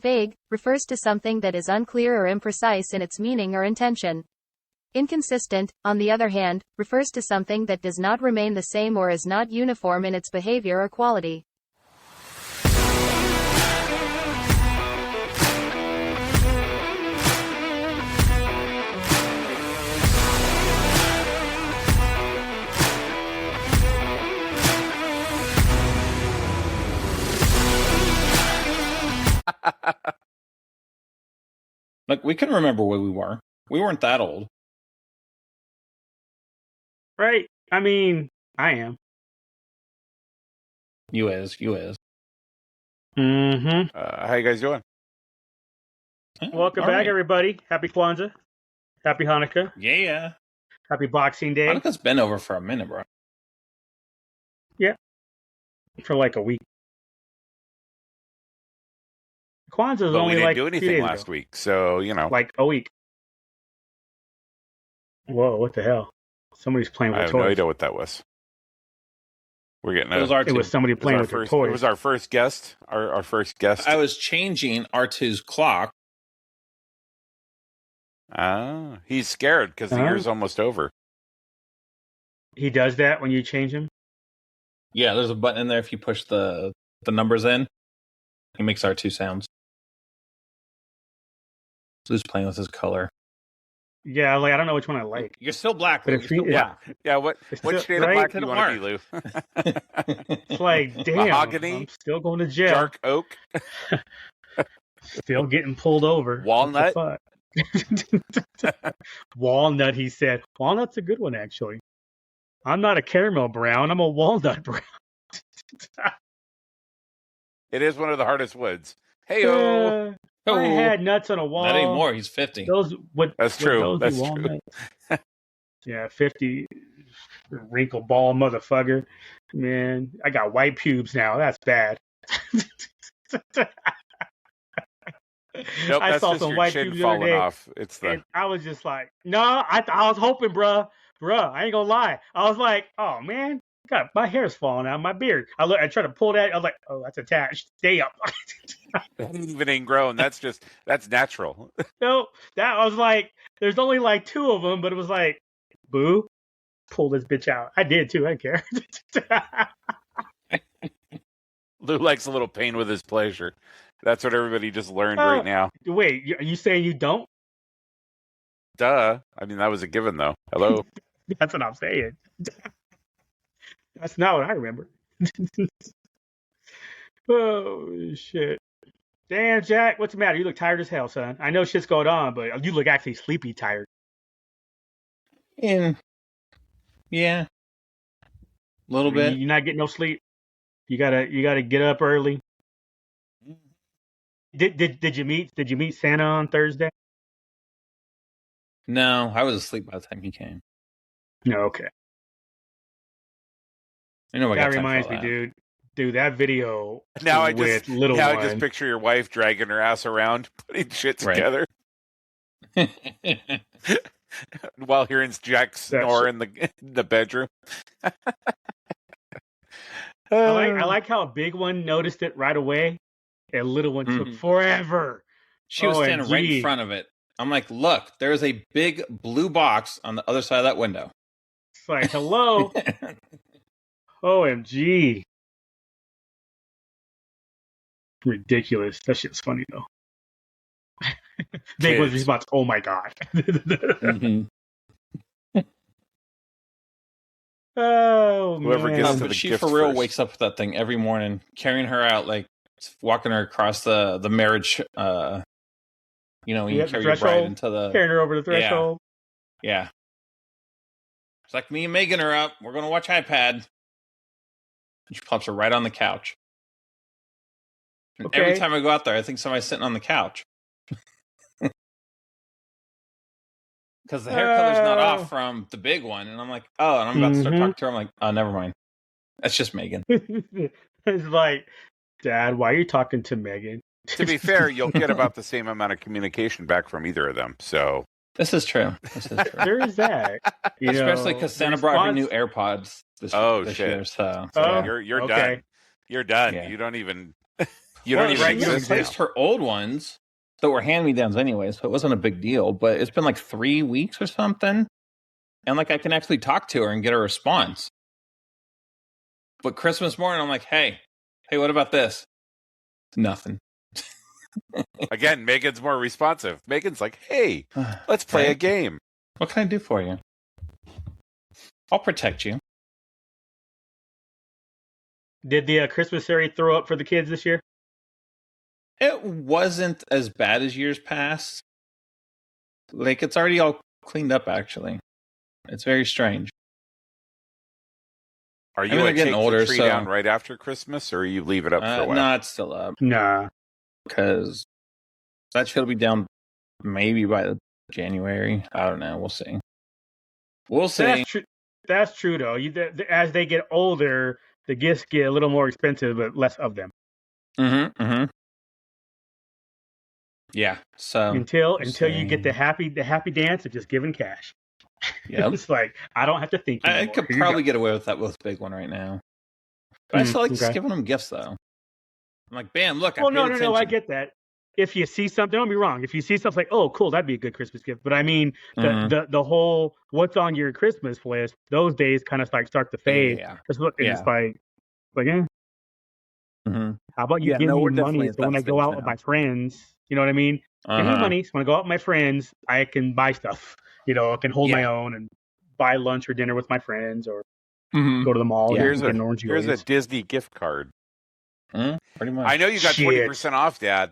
Vague refers to something that is unclear or imprecise in its meaning or intention. Inconsistent, on the other hand, refers to something that does not remain the same or is not uniform in its behavior or quality. Like, we can remember where we were. We weren't that old. Right. I mean, I am. You is. Mm-hmm. How you guys doing? Welcome back, everybody. Happy Kwanzaa. Happy Hanukkah. Yeah. Happy Boxing Day. Hanukkah's been over for a minute, bro. Yeah. For like a week. Kwanzaa's only we like didn't do anything last week, so, you know. Like a week. Whoa, what the hell? Somebody's playing with I have toys. no idea what that was. We're getting it was somebody playing with their toys. It was our first guest. Our first guest. I was changing R2's clock. He's scared because the year's almost over. He does that when you change him? Yeah, there's a button in there. If you push the numbers in, he makes R2 sounds. So he's playing with his color. Yeah, like I don't know which one I like. You're still black, but Lou. You're still black. Yeah, what shade of black do you want to be, Lou? It's like, damn, mahogany, I'm still going to jail. Dark oak, still getting pulled over. Walnut. Walnut, he said. Walnut's a good one, actually. I'm not a caramel brown. I'm a walnut brown. It is one of the hardest woods. Hey-o. I had nuts on a wall. Not anymore. He's 50. That's true. That's true. Yeah, 50. Wrinkle ball motherfucker. Man, I got white pubes now. That's bad. Nope, I saw some white chin pubes the other day. Off. It's the... And I was just like, no, I was hoping, bruh, I ain't gonna lie. I was like, oh, man. God, my hair's falling out. My beard. I tried to pull that. I was like, oh, that's attached. Stay up. That even ain't grown. That's natural. No, I was like, there's only like 2 of them, but it was like, boo, pull this bitch out. I did too. I don't care. Lou likes a little pain with his pleasure. That's what everybody just learned right now. Wait, are you saying you don't? Duh. I mean, that was a given, though. Hello? That's what I'm saying. That's not what I remember. Oh, shit. Damn, Jack, what's the matter? You look tired as hell, son. I know shit's going on, but you look actually sleepy tired. Yeah. A little bit. You're not getting no sleep. You gotta get up early. Did you meet Santa on Thursday? No, I was asleep by the time he came. No, okay. I know. That reminds me, dude. Dude, that video I just picture your wife dragging her ass around, putting shit together, while hearing Jack snore in the bedroom. I like how a big one noticed it right away. A little one took forever. She was standing right in front of it. I'm like, look, there's a big blue box on the other side of that window. It's like, hello. OMG. Ridiculous. That shit's funny, though. Big one's response, oh my God. Oh, whoever man. gets to the she gift for real first. wakes up with that thing every morning, carrying her out, like walking her across the marriage. You carry your bride into carrying her over the threshold. Yeah. It's like, me and Megan are up. We're going to watch iPad. And she plops her right on the couch. And every time I go out there, I think somebody's sitting on the couch. Because the hair color's not off from the big one. And I'm like, oh, and I'm about to start talking to her. I'm like, oh, never mind. That's just Megan. It's like, Dad, why are you talking to Megan? To be fair, you'll get about the same amount of communication back from either of them. So this is true. There is that. Especially because Santa brought her new AirPods this year. So you're okay. done. You're done. Yeah. You don't even. You don't even right, you don't exist replaced now. her old ones that were hand-me-downs anyway, so it wasn't a big deal. But it's been like 3 weeks or something, and like I can actually talk to her and get a response. But Christmas morning, I'm like, hey, what about this? Nothing. Again, Megan's more responsive. Megan's like, hey, let's play a game. What can I do for you? I'll protect you. Did the Christmas fairy throw up for the kids this year? It wasn't as bad as years past. Like, it's already all cleaned up, actually. It's very strange. Are you I mean, they're getting take older, the tree so- down right after Christmas, or you leave it up for a while? No, it's still up. Nah. Because that should be down maybe by January. I don't know. We'll see. We'll see. That's true. That's true, though. As they get older, the gifts get a little more expensive, but less of them. Mm-hmm. Yeah. So Until you see. get the happy dance of just giving cash. Yep. It's like I don't have to think. I anymore. could Here you probably go. get away with that with big one right now. But I still like just okay. giving them gifts, though. I'm like, bam, look, Well, I paid no, attention. I get that. If you see something, don't be wrong. If you see something like, oh, cool, that'd be a good Christmas gift. But I mean, the whole what's on your Christmas list, those days kind of like start to fade. Yeah. It's like, yeah. Mm-hmm. How about you Yeah, give no, me we're money definitely at so when that I go stage out now. with my friends, you know what I mean? Give me money so when I go out with my friends, I can buy stuff. You know, I can hold my own and buy lunch or dinner with my friends or go to the mall. Yeah. and get an orange Here's a julius. Disney gift card. Pretty much. I know you got Shit. 20% off, Dad.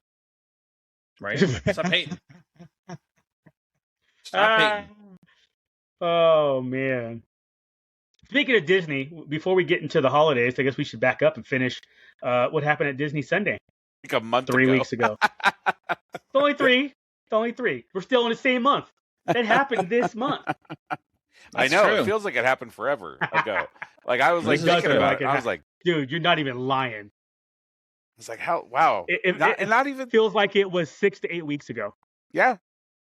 Right? Stop hating. Stop hating. Oh man. Speaking of Disney, before we get into the holidays, I guess we should back up and finish what happened at Disney Sunday Like a month 3 ago. weeks ago. It's only three. We're still in the same month. That happened this month. I That's know. true. It feels like it happened forever ago. Like I was like This is thinking true. about Like it. it I was like, Dude, you're not even lying. it's like how? Wow. Not even. It feels like it was 6 to 8 weeks ago. Yeah.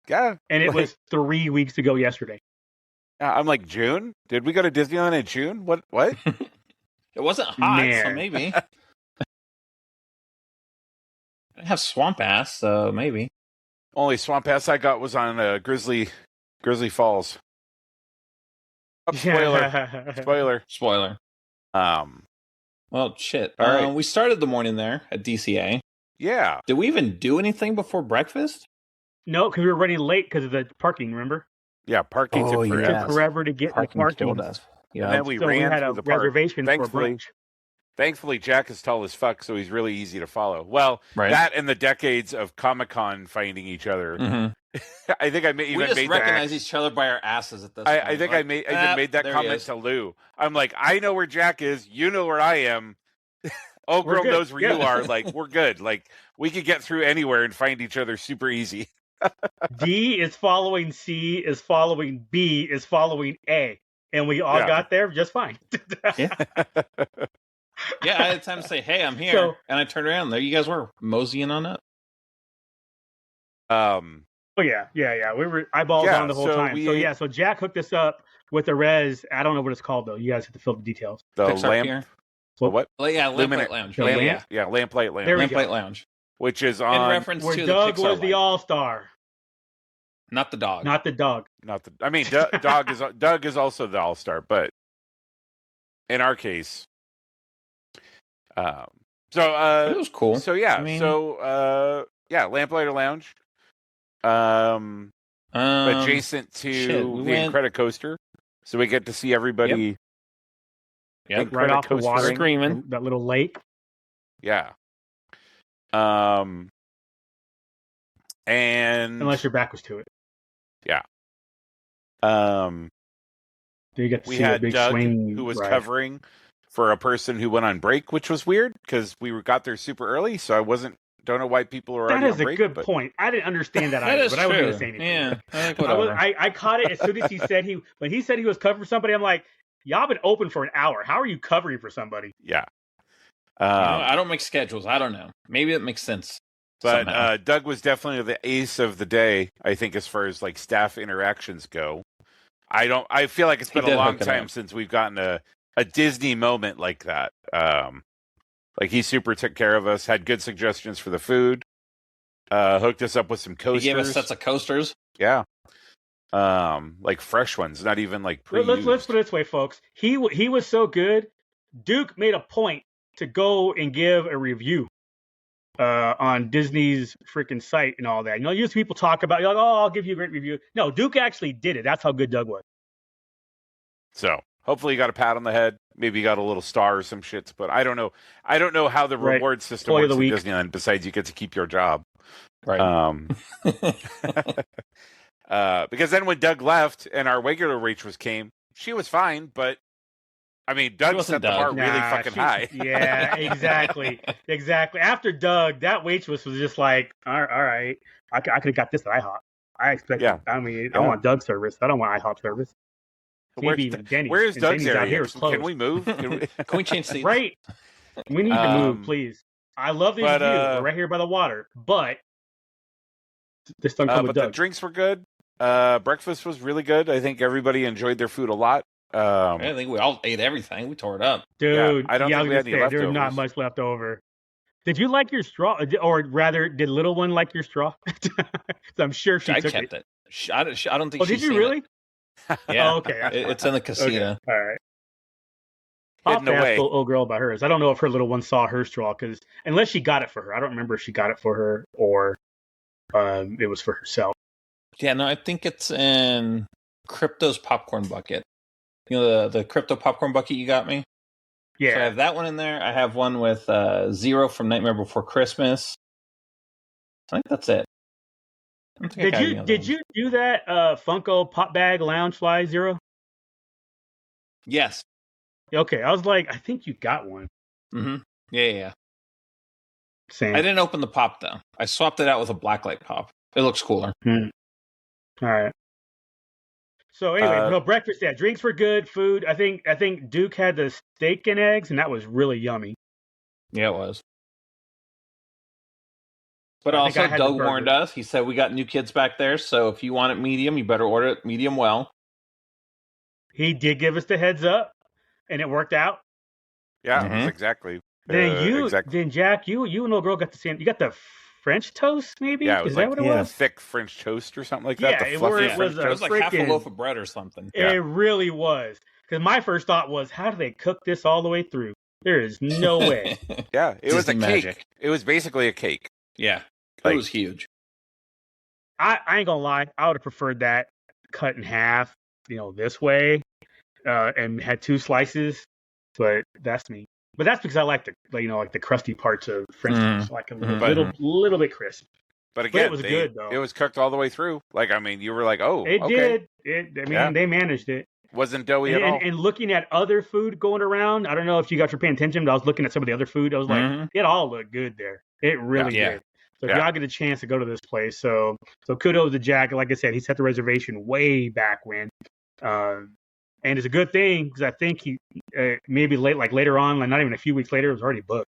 And it Like, was 3 weeks ago yesterday. I'm like June. Did we go to Disneyland in June? What? It wasn't hot, so Man. maybe. I didn't have swamp ass, so maybe. Only swamp ass I got was on Grizzly Falls. Oh, spoiler. Spoiler. Well, shit. All right. We started the morning there at DCA. Yeah. Did we even do anything before breakfast? No, because we were running late because of the parking, remember? Yeah. Parking Oh, took yeah. It forever. took forever to get in the parking. killed us. And then we So we ran had through a the park. reservation for Thankfully, brunch. Thankfully, Jack is tall as fuck, so he's really easy to follow. Well, Right. that and the decades of Comic-Con finding each other. Mm-hmm. I think I We even just made recognize that. each other by our asses at this I point. think Like, I even made that there he comment is. to Lou. I'm like, I know where Jack is. You know where I am. Old We're girl good. knows where you Yeah. are. Like, we're good. Like, we could get through anywhere and find each other super easy. D is following C, is following B, is following A. And we all Yeah. got there just fine. Yeah, I had time to say, hey, I'm here. So- and I turned around. There you guys were, moseying on up. Oh yeah. We were eyeballs Yeah, on the whole so time. So Jack hooked us up with a res. I don't know what it's called though. You guys have to fill the details. the Pixar lamp. Pier. The what? Yeah, Lamplight Luminary- Lounge. The Yeah, lamp? yeah. Lamplight Lounge. There we go. Lamplight Lounge. Which is In on reference Where to Doug the Pixar was the light. all-star, Not the dog. not the dog. not the. I mean, Doug is also the all-star, but in our case, But it was cool. So yeah, I mean- Lamplighter Lounge, adjacent to shit, we the went- Incredicoaster, so we get to see everybody. Yep. Right off the Incredicoaster. water, Screaming. that little lake. Yeah. And Unless your back was to it. um, You got to we see had that big Doug, swing who was ride. covering for a person who went on break, which was weird because got there super early, so I don't know why people were That already is on a break. good but- point. I didn't understand that That either, is but I wasn't true. going to say anything. Yeah. I think I, whatever. I caught it as soon as when he said he was covering somebody. I'm like, y'all been open for an hour. How are you covering for somebody? Yeah. You know, I don't make schedules. I don't know. Maybe it makes sense. But somehow. Doug was definitely the ace of the day, I think, as far as like staff interactions go. I feel like it's He been a did long hook it time up. since we've gotten a Disney moment like that. Like, he super took care of us, had good suggestions for the food, hooked us up with some coasters. He gave us sets of coasters. Yeah. Like fresh ones, not even like pre-used. Let's put it this way, folks. He was so good. Duke made a point to go and give a review on Disney's freaking site and all that. You know, used people talk about, like, oh, I'll give you a great review. No, Duke actually did it. That's how good Doug was. So hopefully you got a pat on the head. Maybe you got a little star or some shits, but I don't know. I don't know how the reward system works in Disneyland besides you get to keep your job. Right. Because then when Doug left and our regular waitress came, she was fine, but I mean, Doug set the bar really fucking high. Yeah, exactly. Exactly. After Doug, that waitress was just like, all right, I could have got this at IHOP. I expect, I want Doug's service. I don't want IHOP service. Maybe even Denny's. Where is Doug's area? Out here is closed. Can we move? Can we change seats? Right. We need to move, please. I love these views. We're right here by the water, but this don't come with Doug. The drinks were good. Breakfast was really good. I think everybody enjoyed their food a lot. I think we all ate everything. We tore it up. Dude, I don't think we had any leftovers. There's not much left over. Did you like your straw? Or rather, did Little One like your straw? I'm sure she took kept it. I don't think did you really? Yeah. Oh, okay. It's in the casino. Okay. All right. I'll have to ask the old girl about hers. I don't know if her little one saw her straw, because unless she got it for her. I don't remember if she got it for her or it was for herself. Yeah, no, I think it's in Crypto's popcorn bucket. You know, the Crypto popcorn bucket you got me? Yeah. So I have that one in there. I have one with Zero from Nightmare Before Christmas. I think that's it. Did you do that Funko Pop Bag Lounge Fly Zero? Yes. Okay, I was like, I think you got one. Mm-hmm. Yeah. Same. I didn't open the pop, though. I swapped it out with a blacklight pop. It looks cooler. All right. So anyway, breakfast, drinks were good. Food, I think Duke had the steak and eggs, and that was really yummy. Yeah, it was. But also, Doug warned us. He said, we got new kids back there, so if you want it medium, you better order it medium well. He did give us the heads up, and it worked out. Yeah, exactly. Then Jack, you and little girl got the same. You got the French toast, maybe? Yeah, it was Is that what it was? Thick French toast or something like that. Yeah, the fluffy French toast. It was like half a loaf of bread or something. It really was. Because my first thought was, how do they cook this all the way through? There is no way. Yeah, it was a magic. Cake. It was basically a cake. Yeah, it was huge. I ain't gonna lie. I would have preferred that cut in half, this way, and had 2 slices. But that's me. But that's because I like the crusty parts of French toast, like a little bit crisp. But again, it was good though. It was cooked all the way through. Like, I mean, you were like, oh, it okay. did. They managed it. Wasn't doughy at all. And looking at other food going around, I don't know if you guys were paying attention, but I was looking at some of the other food. I was like, it all looked good there. It really did. So if y'all get a chance to go to this place, so kudos to Jack. Like I said, he set the reservation way back when. And it's a good thing because I think he maybe later on, like not even a few weeks later, it was already booked.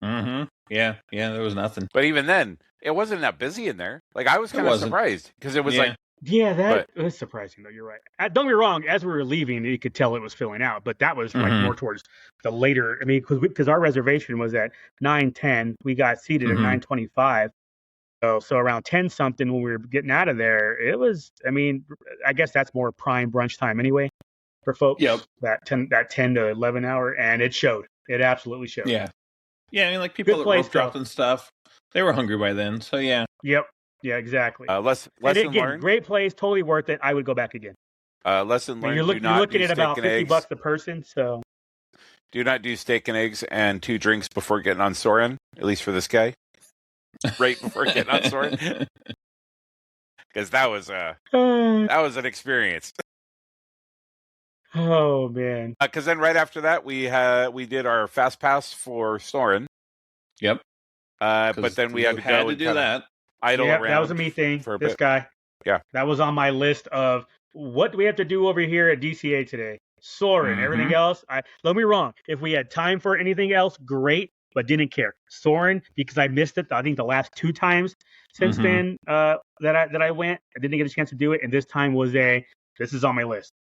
Mm-hmm. Yeah, there was nothing. But even then, it wasn't that busy in there. Like, I was kind of surprised because it was like. Yeah, that was surprising though. You're right. Don't get me wrong. As we were leaving, you could tell it was filling out, but that was like more towards the later. I mean, because our reservation was at 9:10, we got seated at 9:25. So around 10 something when we were getting out of there, it was. I mean, I guess that's more prime brunch time anyway for folks. Yep. That 10 to 11 hour, and it showed. It absolutely showed. Yeah. I mean, like people that rope dropped and stuff, they were hungry by then. So yeah. Yep. Yeah, exactly. Lesson learned. Great place, totally worth it. I would go back again. Lesson learned. You're looking at about $50 a person, so. Do not do steak and eggs and 2 drinks before getting on Soarin. At least for this guy, right before getting on Soarin, because that was an experience. Oh man! Because then right after that we did our fast pass for Soarin. Yep. But then we had to do that. Idle around. That was a me thing. For this guy. Yeah. That was on my list of what do we have to do over here at DCA today? Soarin'. Everything else, don't be wrong. If we had time for anything else, great, but didn't care. Soarin', because I missed it. I think the last 2 times since then that I went, I didn't get a chance to do it, and this time was this is on my list.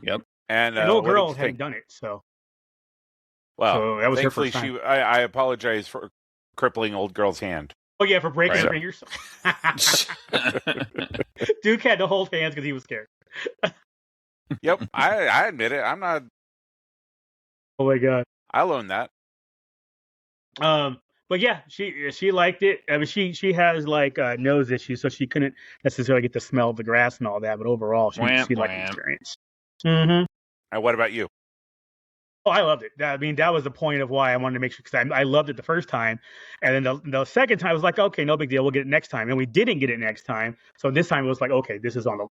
Yep. And old girl hadn't done it, so. Well, so that was her thankfully first time. I apologize for crippling old girl's hand. Oh yeah, for breaking her fingers. Duke had to hold hands because he was scared. Yep, I admit it. I'm not. Oh my god. I'll own that. But yeah, she liked it. I mean, she has like nose issues, so she couldn't necessarily get the smell of the grass and all that. But overall, she liked the experience. Mm-hmm. And what about you? Oh, I loved it. I mean, that was the point of why I wanted to make sure, because I loved it the first time, and then the second time I was like, okay, no big deal, we'll get it next time, and we didn't get it next time. So this time it was like, okay, this is on the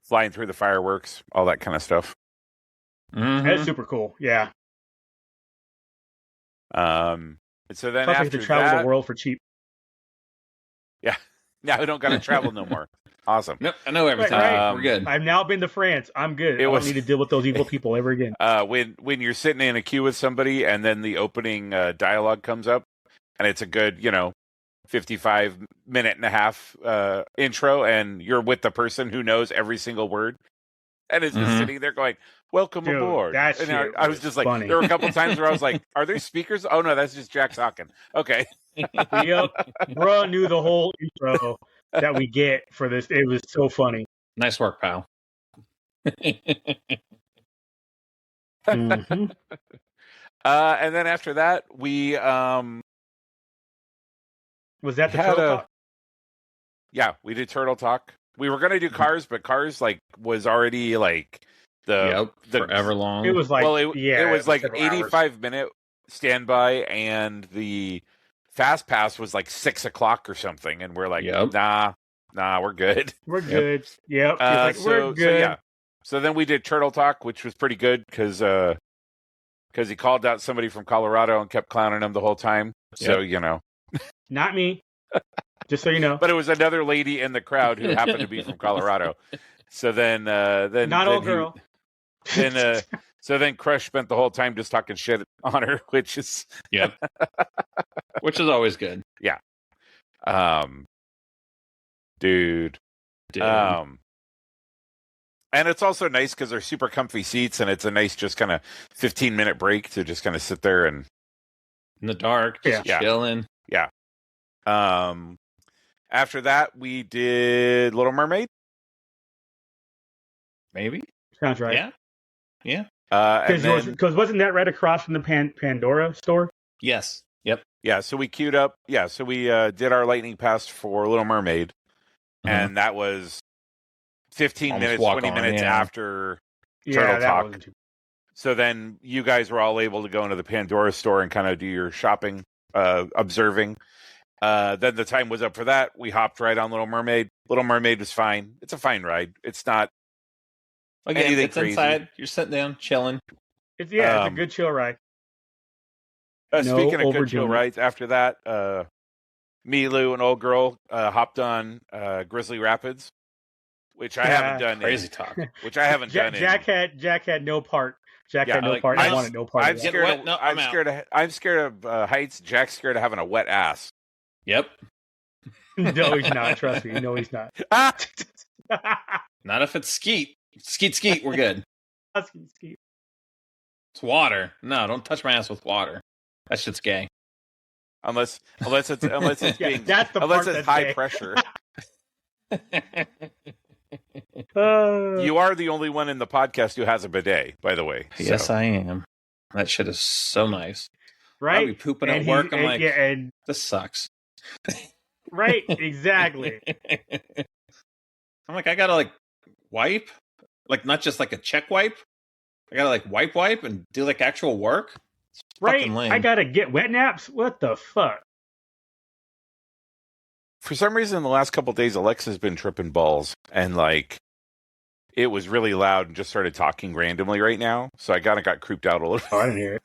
flying through the fireworks, all that kind of stuff. Mm-hmm. That's super cool. Yeah. And so then Plus, after I get to travel the world for cheap. Yeah. Now we don't got to travel no more. Awesome. Nope, I know everything. Right. We're good. I've now been to France. I'm good. I don't need to deal with those evil people ever again. When you're sitting in a queue with somebody and then the opening dialogue comes up and it's a good, 55-minute and a half intro and you're with the person who knows every single word and is just sitting there going, welcome aboard. And I was just like, funny. There were a couple of times where I was like, are there speakers? Oh, no, that's just Jack talking. Okay. Yep. Bruh knew the whole intro that we get for this. It was so funny. Nice work, pal. Mm-hmm. And then after that, we was that the turtle talk? Yeah, we did turtle talk. We were gonna do cars, but cars was already the forever long. It was like it was like 85-minute standby, and the fast pass was like 6 o'clock or something, and we're like, nah, we're good. We're good. Yep. We're good. So then we did turtle talk, which was pretty good because he called out somebody from Colorado and kept clowning him the whole time. So not me. Just so you know. But it was another lady in the crowd who happened to be from Colorado. So then not old girl. So then Crush spent the whole time just talking shit on her, which is which is always good. Yeah. Dude. And it's also nice because they're super comfy seats, and it's a nice just kind of 15-minute break to just kind of sit there and in the dark, just chilling. Yeah. After that, we did Little Mermaid. Maybe sounds right. Yeah. Because wasn't that right across from the Pandora store? Yes. Yep. Yeah. So we queued up. Yeah. So we did our lightning pass for Little Mermaid, and that was 15 minutes, 20 minutes after Turtle Talk. So then you guys were all able to go into the Pandora store and kind of do your shopping, observing. Then the time was up for that. We hopped right on Little Mermaid. Little Mermaid was fine. It's a fine ride. It's not anything it's crazy. Inside. You're sitting down, chilling. It's a good chill ride. Speaking of good chill rides, after that, me, Lou, and old girl hopped on Grizzly Rapids, which I haven't done. Crazy talk. Which I haven't done. Jack had no part. Jack had no part. I wanted no part. I'm scared of heights. Jack's scared of having a wet ass. Yep. No, he's not. Trust me. No, he's not. Not if it's skeet. Skeet. We're good. Skeet. It's water. No, don't touch my ass with water. That shit's gay. Unless it's being that's the unless part it's that's high gay. pressure. You are the only one in the podcast who has a bidet, by the way. Yes, I am. That shit is so nice. Right? I'll be pooping at work. I'm like, this sucks. Right, exactly. I'm like, I gotta wipe, not just a check wipe. I gotta wipe and do actual work. It's right, fucking lame. I gotta get wet naps. What the fuck? For some reason, the last couple of days, Alexa's been tripping balls, and it was really loud and just started talking randomly right now. So I got creeped out a little. Oh, I didn't hear it.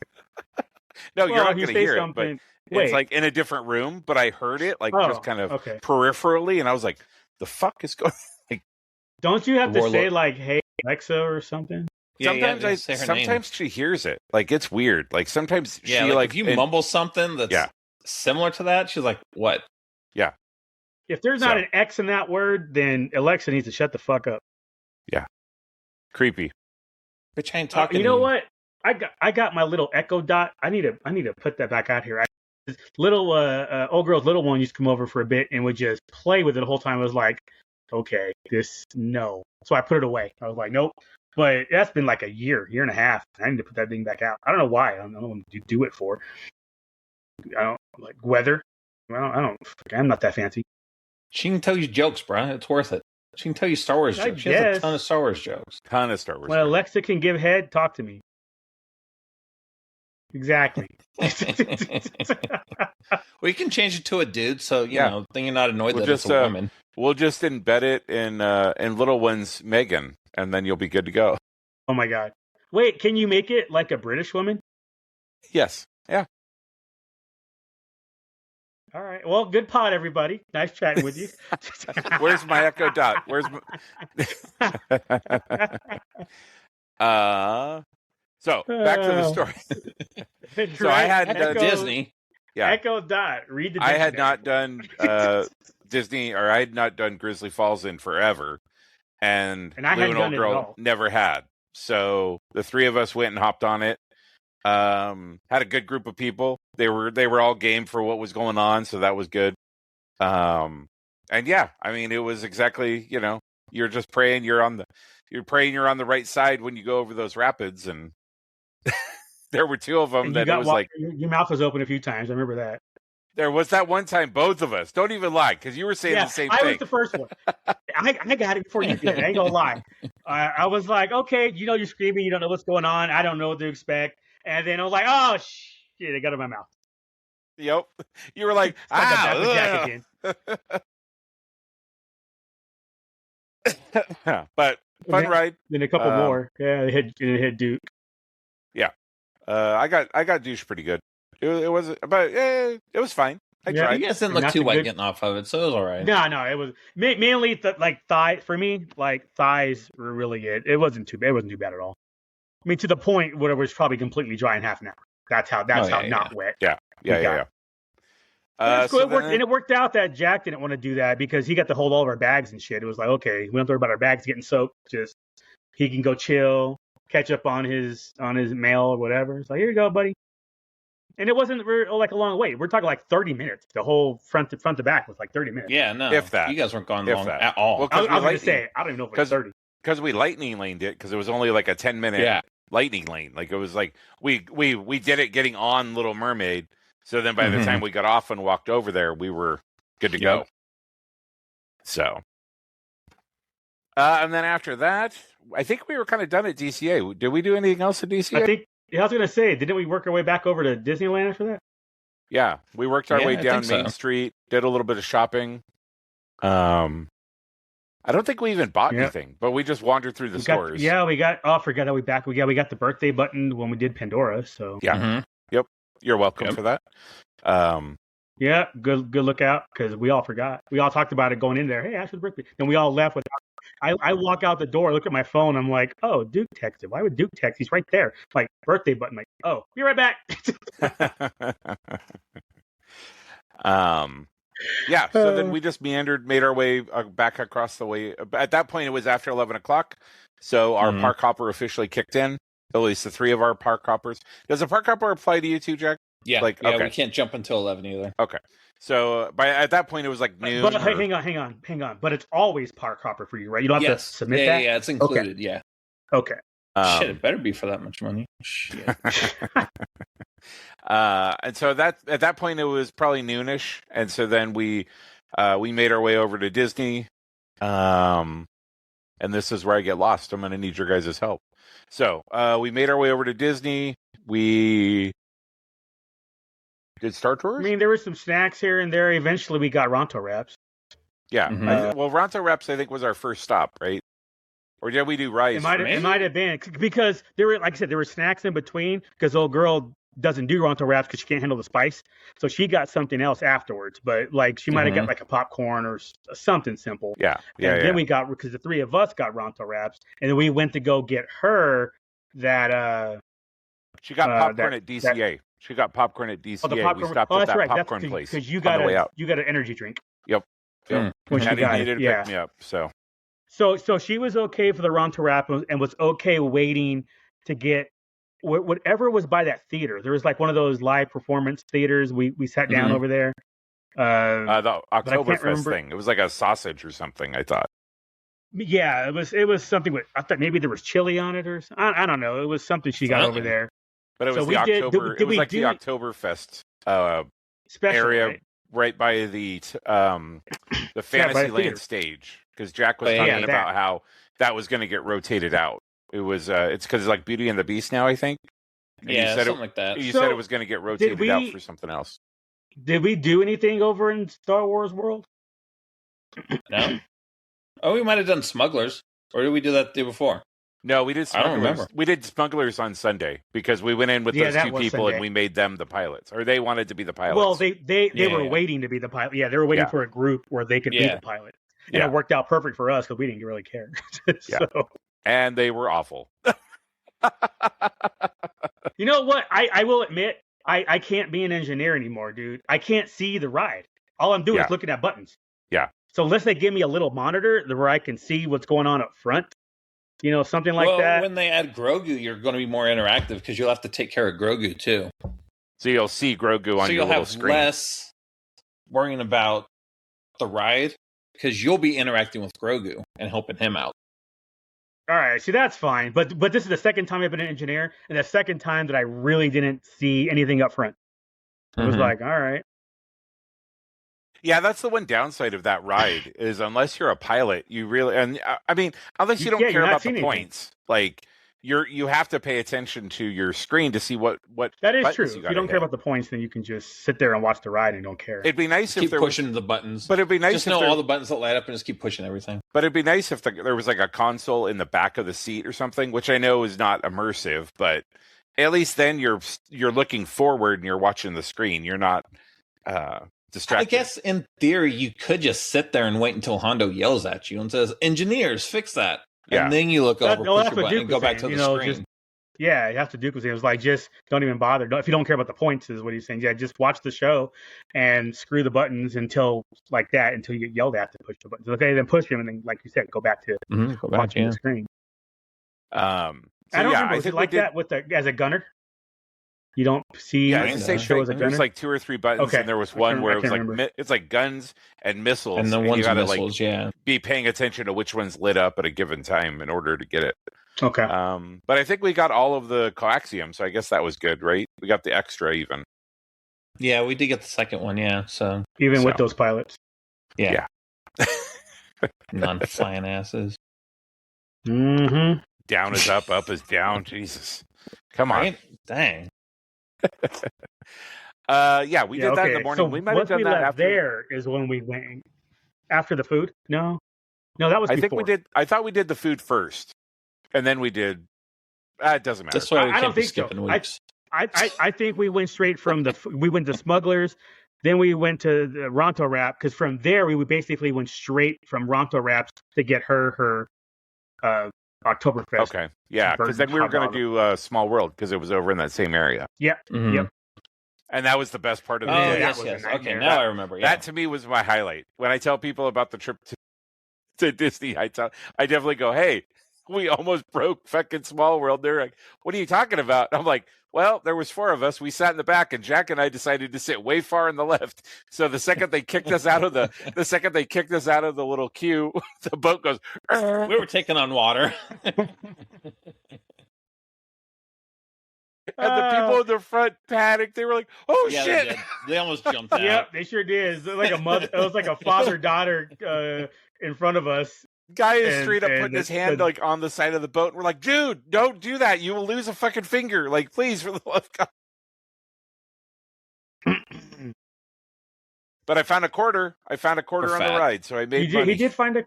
No, you're not going to hear something. it, but it's in a different room. But I heard it just kind of peripherally, and I was like, "The fuck is going?" Don't you have to say "Hey Alexa" or something? Sometimes she hears it. It's weird. Sometimes she if you mumble something that's similar to that, she's like, "What?" Yeah. If there's not an X in that word, then Alexa needs to shut the fuck up. Yeah. Creepy. Bitch, I ain't talking. You know what? I got my little Echo Dot. I need to put that back out here. Little old girl's little one used to come over for a bit and would just play with it the whole time. I was like, okay, no. So I put it away. I was like, nope. But that's been like a year and a half. I need to put that thing back out. I don't know why. I don't know what to do it for. I don't like weather. I'm not that fancy. She can tell you jokes, bro. It's worth it. She can tell you Star Wars jokes. She has a ton of Star Wars jokes. Ton of Star Wars. When Alexa can give head, talk to me. Exactly. We can change it to a dude, so you know, then you're not annoyed that it's a woman. We'll just embed it in little one's Megan, and then you'll be good to go. Oh my god! Wait, can you make it like a British woman? Yes. Yeah. All right. Well, good pod, everybody. Nice chatting with you. Where's my Echo Dot? Where's my... So back to the story. So I had Disney. Yeah. Echo Dot. Read the. I had not done Disney, or I had not done Grizzly Falls in forever, and I Lou and Old Girl never had. So the three of us went and hopped on it. Had a good group of people. They were all game for what was going on, so that was good. And yeah, I mean, it was exactly, you're just praying you're on the right side when you go over those rapids, and there were two of them that it was like your mouth was open a few times. I remember that. There was that one time, both of us. Don't even lie, because you were saying the same thing. I was the first one. I got it before you did. I ain't gonna lie. I was like, okay, you're screaming, you don't know what's going on. I don't know what to expect. And then I was like, oh shit, it got in my mouth. Yep. You were like, again. But fun ride. Then a couple more. Yeah, it hit Duke. Yeah. I got douche pretty good. It was, but it was fine. I tried. You guys didn't look too white getting off of it, so it was all right. No, it was mainly thigh for me. Like thighs were really it. It wasn't too bad at all. I mean, to the point where it was probably completely dry in half an hour. That's how not wet. Yeah. It worked out that Jack didn't want to do that because he got to hold all of our bags and shit. It was like, okay, we don't have to worry about our bags getting soaked. Just he can go chill, catch up on his mail or whatever. It's like, here you go, buddy. And it wasn't like a long wait. We're talking like 30 minutes. The whole front to back was like 30 minutes. Yeah, no. If that. You guys weren't gone long at all. Well, I was going to say, I don't even know if it was 30. Because we lightning laned it, because it was only like a 10-minute lightning lane. Like, it was like, we did it getting on Little Mermaid. So then by the time we got off and walked over there, we were good to go. So. And then after that, I think we were kind of done at DCA. Did we do anything else at DCA? I was going to say, didn't we work our way back over to Disneyland after that? Yeah, we worked our way down Main Street, did a little bit of shopping. I don't think we even bought anything, but we just wandered through the stores. We got the birthday button when we did Pandora. So yep, you're welcome for that. Yeah, good look out, because we all forgot. We all talked about it going in there. Hey, Ash's birthday, and we all left without. I walk out the door, look at my phone. I'm like, oh, Duke texted. Why would Duke text? He's right there. Like, birthday button. Like, oh, be right back. Yeah. So then we just meandered, made our way back across the way. At that point, it was after 11 o'clock. So our park hopper officially kicked in. At least the three of our park hoppers. Does a park hopper apply to you too, Jack? Yeah. Okay. We can't jump until 11 either. Okay. So at that point, it was like noon. But hang on. But it's always park hopper for you, right? You don't have to submit that? Yeah, it's included. Okay. Yeah. Okay. Shit, it better be for that much money. Shit. And so at that point, it was probably noonish. And so then we made our way over to Disney. And this is where I get lost. I'm going to need your guys' help. So we made our way over to Disney. We did Star Tours? I mean, there were some snacks here and there. Eventually, we got Ronto Wraps. Yeah. Well, Ronto Wraps, I think, was our first stop, right? Or did we do rice? It might have been, because there were, like I said, there were snacks in between, because old girl doesn't do Ronto Wraps because she can't handle the spice. So she got something else afterwards. But like she might have got like a popcorn or something simple. Yeah. Then we got, because the three of us got Ronto Wraps, and then we went to go get her that. She got popcorn at DCA. She got popcorn at DCA. We stopped at that popcorn place. Because you got an energy drink. Yep. When she got needed to pick me up. So she was okay for the Ronto Wrap and was okay waiting to get whatever was by that theater. There was like one of those live performance theaters. We sat down over there. The Oktoberfest thing. It was like a sausage or something, I thought. Yeah, it was something with, I thought maybe there was chili on it or something. I don't know. It was something she got over there. But it was the Oktoberfest special area right by the Fantasyland stage, because Jack was talking about how that was going to get rotated out. It was it's because it's like Beauty and the Beast now, I think. And something like that. You said it was going to get rotated out for something else. Did we do anything over in Star Wars World? No. Oh, we might have done Smugglers, or did we do that the day before? No, we did Smugglers. I don't remember. We did Smugglers on Sunday because we went in with those two people Sunday. And we made them the pilots, or they wanted to be the pilots. Well, they were waiting to be the pilot. Yeah, they were waiting for a group where they could be the pilot. And it worked out perfect for us because we didn't really care. And they were awful. You know what? I will admit, I can't be an engineer anymore, dude. I can't see the ride. All I'm doing is looking at buttons. Yeah. So unless they give me a little monitor where I can see what's going on up front, something like that. When they add Grogu, you're going to be more interactive because you'll have to take care of Grogu too. So you'll see Grogu on your little screen. So you'll have less worrying about the ride because you'll be interacting with Grogu and helping him out. All right, see, that's fine. But this is the second time I've been an engineer, and the second time that I really didn't see anything up front. It was like, all right. Yeah, that's the one downside of that ride is unless you're a pilot, you really, and I mean, unless you don't care about the points, like you have to pay attention to your screen to see what that is true. If you don't care about the points, then you can just sit there and watch the ride and don't care. It'd be nice if there pushing the buttons, but it'd be nice just know all the buttons that light up and just keep pushing everything. But it'd be nice if there was like a console in the back of the seat or something, which I know is not immersive, but at least then you're looking forward and you're watching the screen. You're not distracted. I guess in theory you could just sit there and wait until Hondo yells at you and says, "Engineers, fix that." And then you look over, push your button, and go back to the screen. You have to do because it was like, just don't even bother. If you don't care about the points, is what he's saying. Yeah, just watch the show and screw the buttons until you get yelled at to push the buttons. Okay, then push them, and then, like you said, go back to watching the screen. I don't remember. Was it like that as a gunner? You don't see the show as a gunner? There's like 2 or 3 buttons, and there was one where it was like it's like guns and missiles, and the ones you gotta missiles, be paying attention to which one's lit up at a given time in order to get it. Okay. But I think we got all of the coaxium, so I guess that was good, right? We got the extra even. Yeah, we did get the second one, so. Even with those pilots. Yeah. Non-flying asses. Mm-hmm. Down is up, up is down. Jesus. Come on. Right? Dang. We did that in the morning. So we might have done that after. There is when we went after the food. No, that was before. I thought we did the food first, and then we did. It doesn't matter. That's why we I don't think so. Weeks. I think we went straight from we went to Smugglers, then we went to the Ronto Wrap, because from there we basically went straight from Ronto Wraps to get her Oktoberfest. Okay, yeah, because then we were going to do Small World because it was over in that same area. Yep, yep. And that was the best part of the day. Yes. Okay, now I remember. That to me was my highlight. When I tell people about the trip to Disney, I definitely go, "Hey, we almost broke fucking Small World." They're like, "What are you talking about?" I'm like, "Well, there was 4 of us. We sat in the back, and Jack and I decided to sit way far in the left. So the second they kicked us out of the little queue, the boat goes. We were taking on water." And the people in the front panicked. They were like, "Oh shit!" They almost jumped out. Yep, they sure did. It was like a father-daughter in front of us. Guy is straight up putting his hand like on the side of the boat. And we're like, "Dude, don't do that. You will lose a fucking finger. Like, please, for the love of God." But I found a quarter. On the ride, so I made money. He did find a.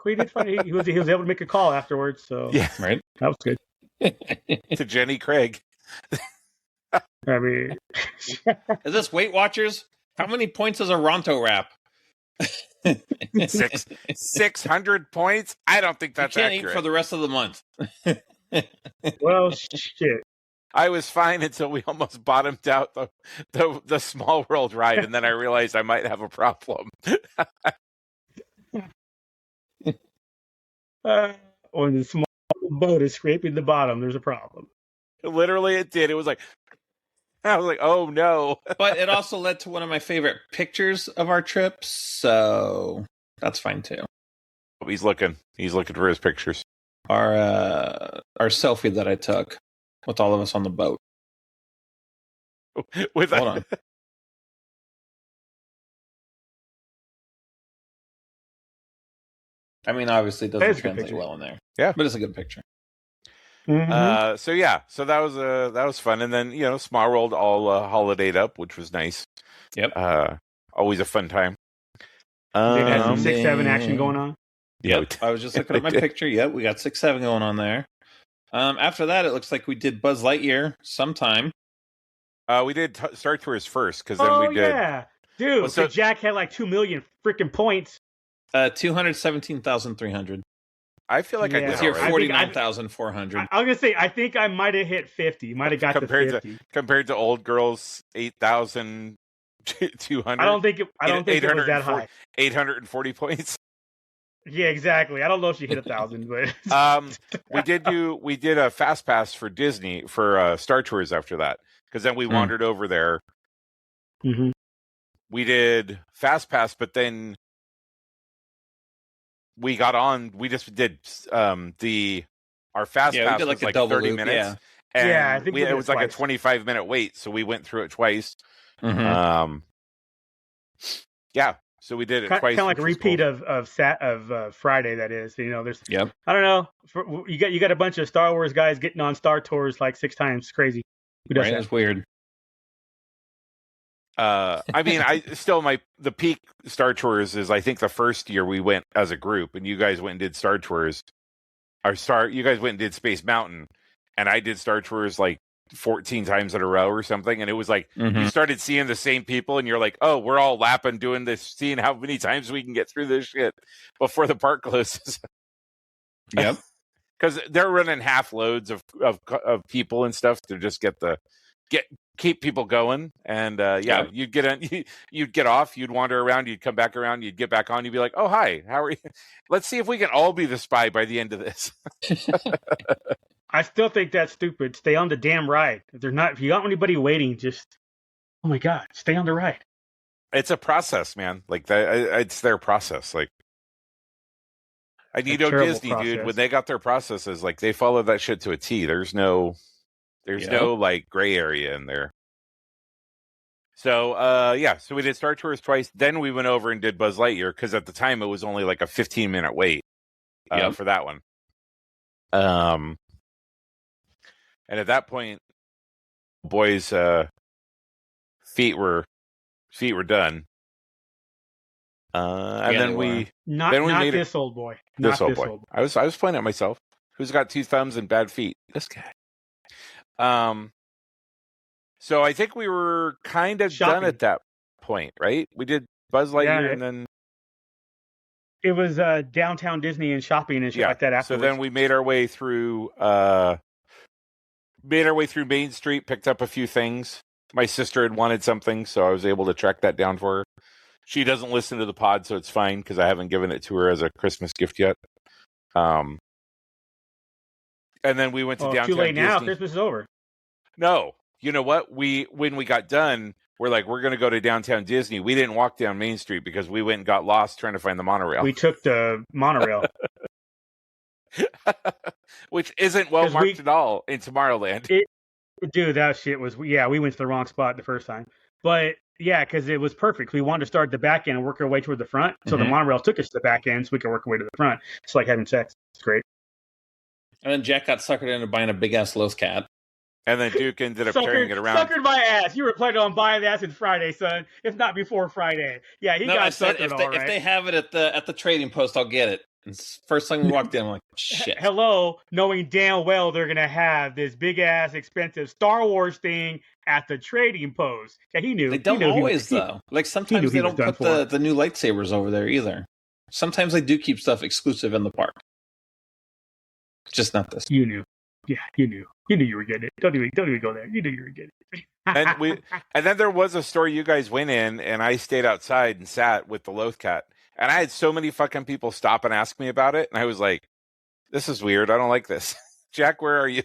He was able to make a call afterwards. So yeah, right. That was good. To Jenny Craig. I mean, is this Weight Watchers? How many points is a Ronto Wrap? 600 points? I don't think that's accurate. You can't eat for the rest of the month. Well, shit. I was fine until we almost bottomed out the Small World ride, and then I realized I might have a problem. When the small boat is scraping the bottom, there's a problem. Literally, it did. It was like, I was like, oh no. But it also led to one of my favorite pictures of our trip, so that's fine too. He's looking for his pictures. Our selfie that I took with all of us on the boat. Hold on. I mean, obviously, it doesn't translate well in there. Yeah, but it's a good picture. Mm-hmm. So that was fun, and then Small World all holidayed up, which was nice. Yep. Always a fun time. They've had some 6-7 action going on. Yep. I was just looking at my picture. Yep, we got 6-7 going on there. After that, it looks like we did Buzz Lightyear sometime. We did Star Tours first, because then we did. Yeah, dude. So Jack had like 2 million freaking points. 217,300. I feel like I did. Here 49,400. I was gonna say I think I might have hit 50. Might have got to 50 compared to Old Girls 8,200. I don't think it was that high. 840 points. Yeah, exactly. I don't know if she hit 1,000, but we did a fast pass for Disney for Star Tours after that, because then we wandered over there. Mm-hmm. We did fast pass, but then we got on. We just did our fast pass did was like double 30 loop, minutes. Yeah. And I think it was like a 25-minute wait, so we went through it twice. Mm-hmm. Yeah. So we did it twice. Kind of like a repeat of Friday. That is, there's. Yep. I don't know. You got a bunch of Star Wars guys getting on Star Tours like 6 times. Crazy. Who does that? It's weird. I mean, the peak Star Tours is, I think, the first year we went as a group, and you guys went and did Star Tours. You guys went and did Space Mountain, and I did Star Tours like 14 times in a row or something, and it was like you started seeing the same people, and you're like, oh, we're all lapping, doing this, seeing how many times we can get through this shit before the park closes. Yep. Because they're running half loads of people and stuff to just keep people going, and you'd get off, you'd wander around, you'd come back around, you'd get back on, you'd be like, oh, hi, how are you? Let's see if we can all be the spy by the end of this. I still think that's stupid. Stay on the damn ride. If you got anybody waiting, just, oh my God, stay on the ride. It's a process, man. Like it's their process. Like, I need no Disney, process. Dude. When they got their processes, like, they follow that shit to a T. There's no like gray area in there. So so we did Star Tours twice. Then we went over and did Buzz Lightyear, because at the time it was only like a 15-minute wait for that one. And at that point, boys' feet were done. And then we not made this old boy. This old boy. I was pointing at myself. Who's got 2 thumbs and bad feet? This guy. So I think we were kind of done at that point, right? We did Buzz Lightyear, and then it was downtown Disney and shopping and shit like that afterwards. So then we made our way through Main Street, picked up a few things. My sister had wanted something, so I was able to track that down for her. She doesn't listen to the pod, so it's fine, because I haven't given it to her as a Christmas gift yet. And then we went to downtown Disney. Too late now. Disney. Christmas is over. No. You know what? When we got done, we're like, we're going to go to downtown Disney. We didn't walk down Main Street because we went and got lost trying to find the monorail. We took the monorail. Which isn't well marked at all in Tomorrowland. Dude, that shit was... Yeah, we went to the wrong spot the first time. But, yeah, because it was perfect. We wanted to start at the back end and work our way toward the front. So the monorail took us to the back end so we could work our way to the front. It's like having sex. It's great. And then Jack got suckered into buying a big-ass Loth Cat. And then Duke ended up carrying it around. Suckered my ass. You were planning on buying that since Friday, son. If not before Friday. Yeah, got suckered, if they have it at the trading post, I'll get it. And first thing we walked in, I'm like, shit. Hello, knowing damn well they're going to have this big-ass, expensive Star Wars thing at the trading post. Yeah, he knew. They don't always, though. Like, sometimes they don't put the new lightsabers over there, either. Sometimes they do keep stuff exclusive in the park. Just not this. You knew. Yeah, you knew. You knew you were getting it. Don't even go there. You knew you were getting it. And then there was a store you guys went in, and I stayed outside and sat with the Loth Cat. And I had so many fucking people stop and ask me about it, and I was like, this is weird. I don't like this. Jack, where are you?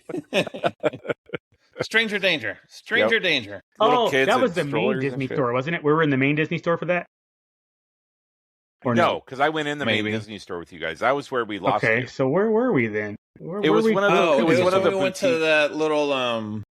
Stranger danger. Stranger danger. Oh, that was the main Disney store, wasn't it? We were in the main Disney store for that? Or no, because I went in the main Disney store with you guys. That was where we lost you. Okay, so where were we then? It was one of the we went to that little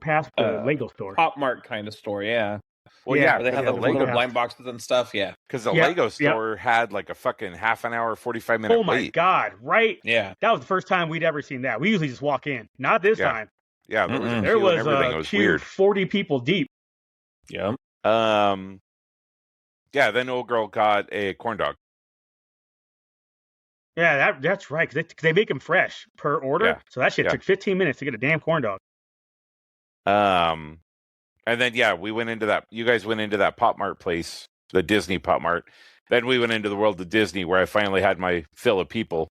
past the Lego store. Pop Mart kind of store, yeah. Well, yeah, they had the little blind boxes and stuff, yeah. Because the Lego store had like a fucking half an hour, 45-minute wait. Oh my God, right? Yeah. That was the first time we'd ever seen that. We usually just walk in. Not this time. Yeah, there was a queue weird. 40 people deep. Yeah. Yeah, then old girl got a corn dog. Yeah, that's right. Because they make them fresh per order. Yeah. So that shit took 15 minutes to get a damn corn dog. And then, we went into that. You guys went into that Pop Mart place, the Disney Pop Mart. Then we went into the World of Disney, where I finally had my fill of people.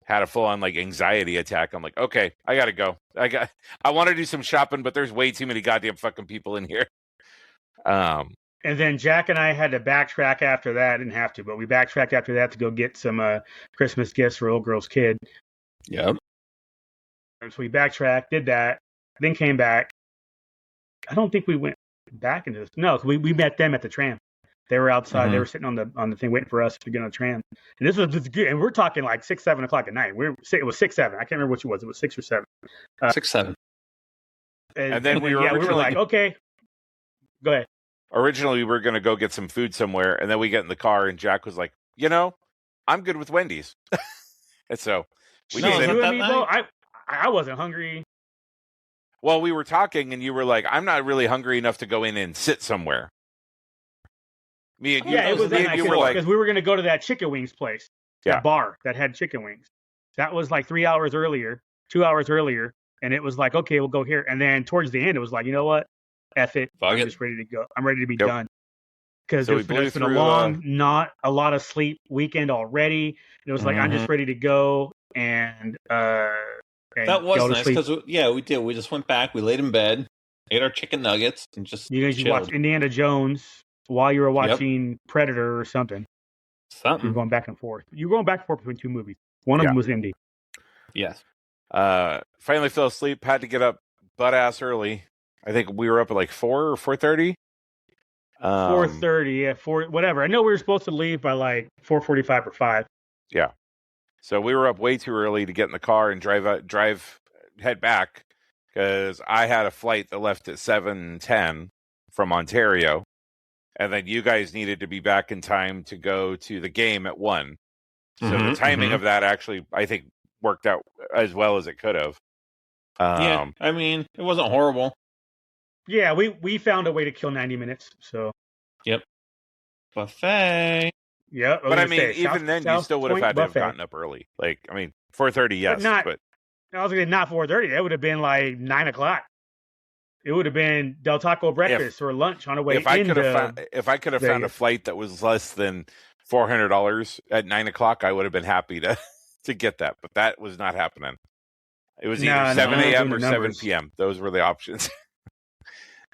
Had a full-on anxiety attack. I'm like, okay, I gotta go. I want to do some shopping, but there's way too many goddamn fucking people in here. And then Jack and I had to backtrack after that. I didn't have to, but we backtracked after that to go get some Christmas gifts for old girl's kid. Yep. So we backtracked, did that, then came back. I don't think we went back into this. No, we met them at the tram. They were outside. Mm-hmm. They were sitting on the thing waiting for us to get on the tram. And this was good. And we're talking like 6, 7 o'clock at night. It was 6, 7. I can't remember which it was. It was 6 or 7. 6, 7. And then we were like, okay, go ahead. Originally, we were going to go get some food somewhere, and then we get in the car, and Jack was like, I'm good with Wendy's. And so we I wasn't hungry. Well, we were talking, and you were like, I'm not really hungry enough to go in and sit somewhere. Me and you, it was that night, because we were going to go to that chicken wings place, that bar that had chicken wings. That was like 3 hours earlier, 2 hours earlier, and it was like, okay, we'll go here. And then towards the end, it was like, you know what? F it. I'm just ready to go. I'm ready to be done. Because it's been a long, not a lot of sleep weekend already. And it was like, I'm just ready to go and that was nice because we did. We just went back. We laid in bed, ate our chicken nuggets, and just you guys chilled. watched Indiana Jones while you were watching Predator or something. You were going back and forth. You were going back and forth between two movies. One of them was indie. Yes. Finally fell asleep. Had to get up butt ass early. I think we were up at like 4 or 4:30. 4:30, 4 whatever. I know we were supposed to leave by like 4:45 or 5. Yeah. So we were up way too early to get in the car and head back because I had a flight that left at 7:10 from Ontario, and then you guys needed to be back in time to go to the game at 1. So the timing of that actually, I think, worked out as well as it could have. I mean, it wasn't horrible. Yeah, we found a way to kill 90 minutes. So. Yep. Buffet. Yeah, but I mean, even then, you still would have had to have gotten up early. Like, I mean, 4:30, yes, but I was going to not 4:30. That would have been like 9 o'clock. It would have been Del Taco breakfast or lunch on the way. If I could have found a flight that was less than $400 at 9 o'clock, I would have been happy to get that. But that was not happening. It was either 7 a.m. or 7 p.m. Those were the options.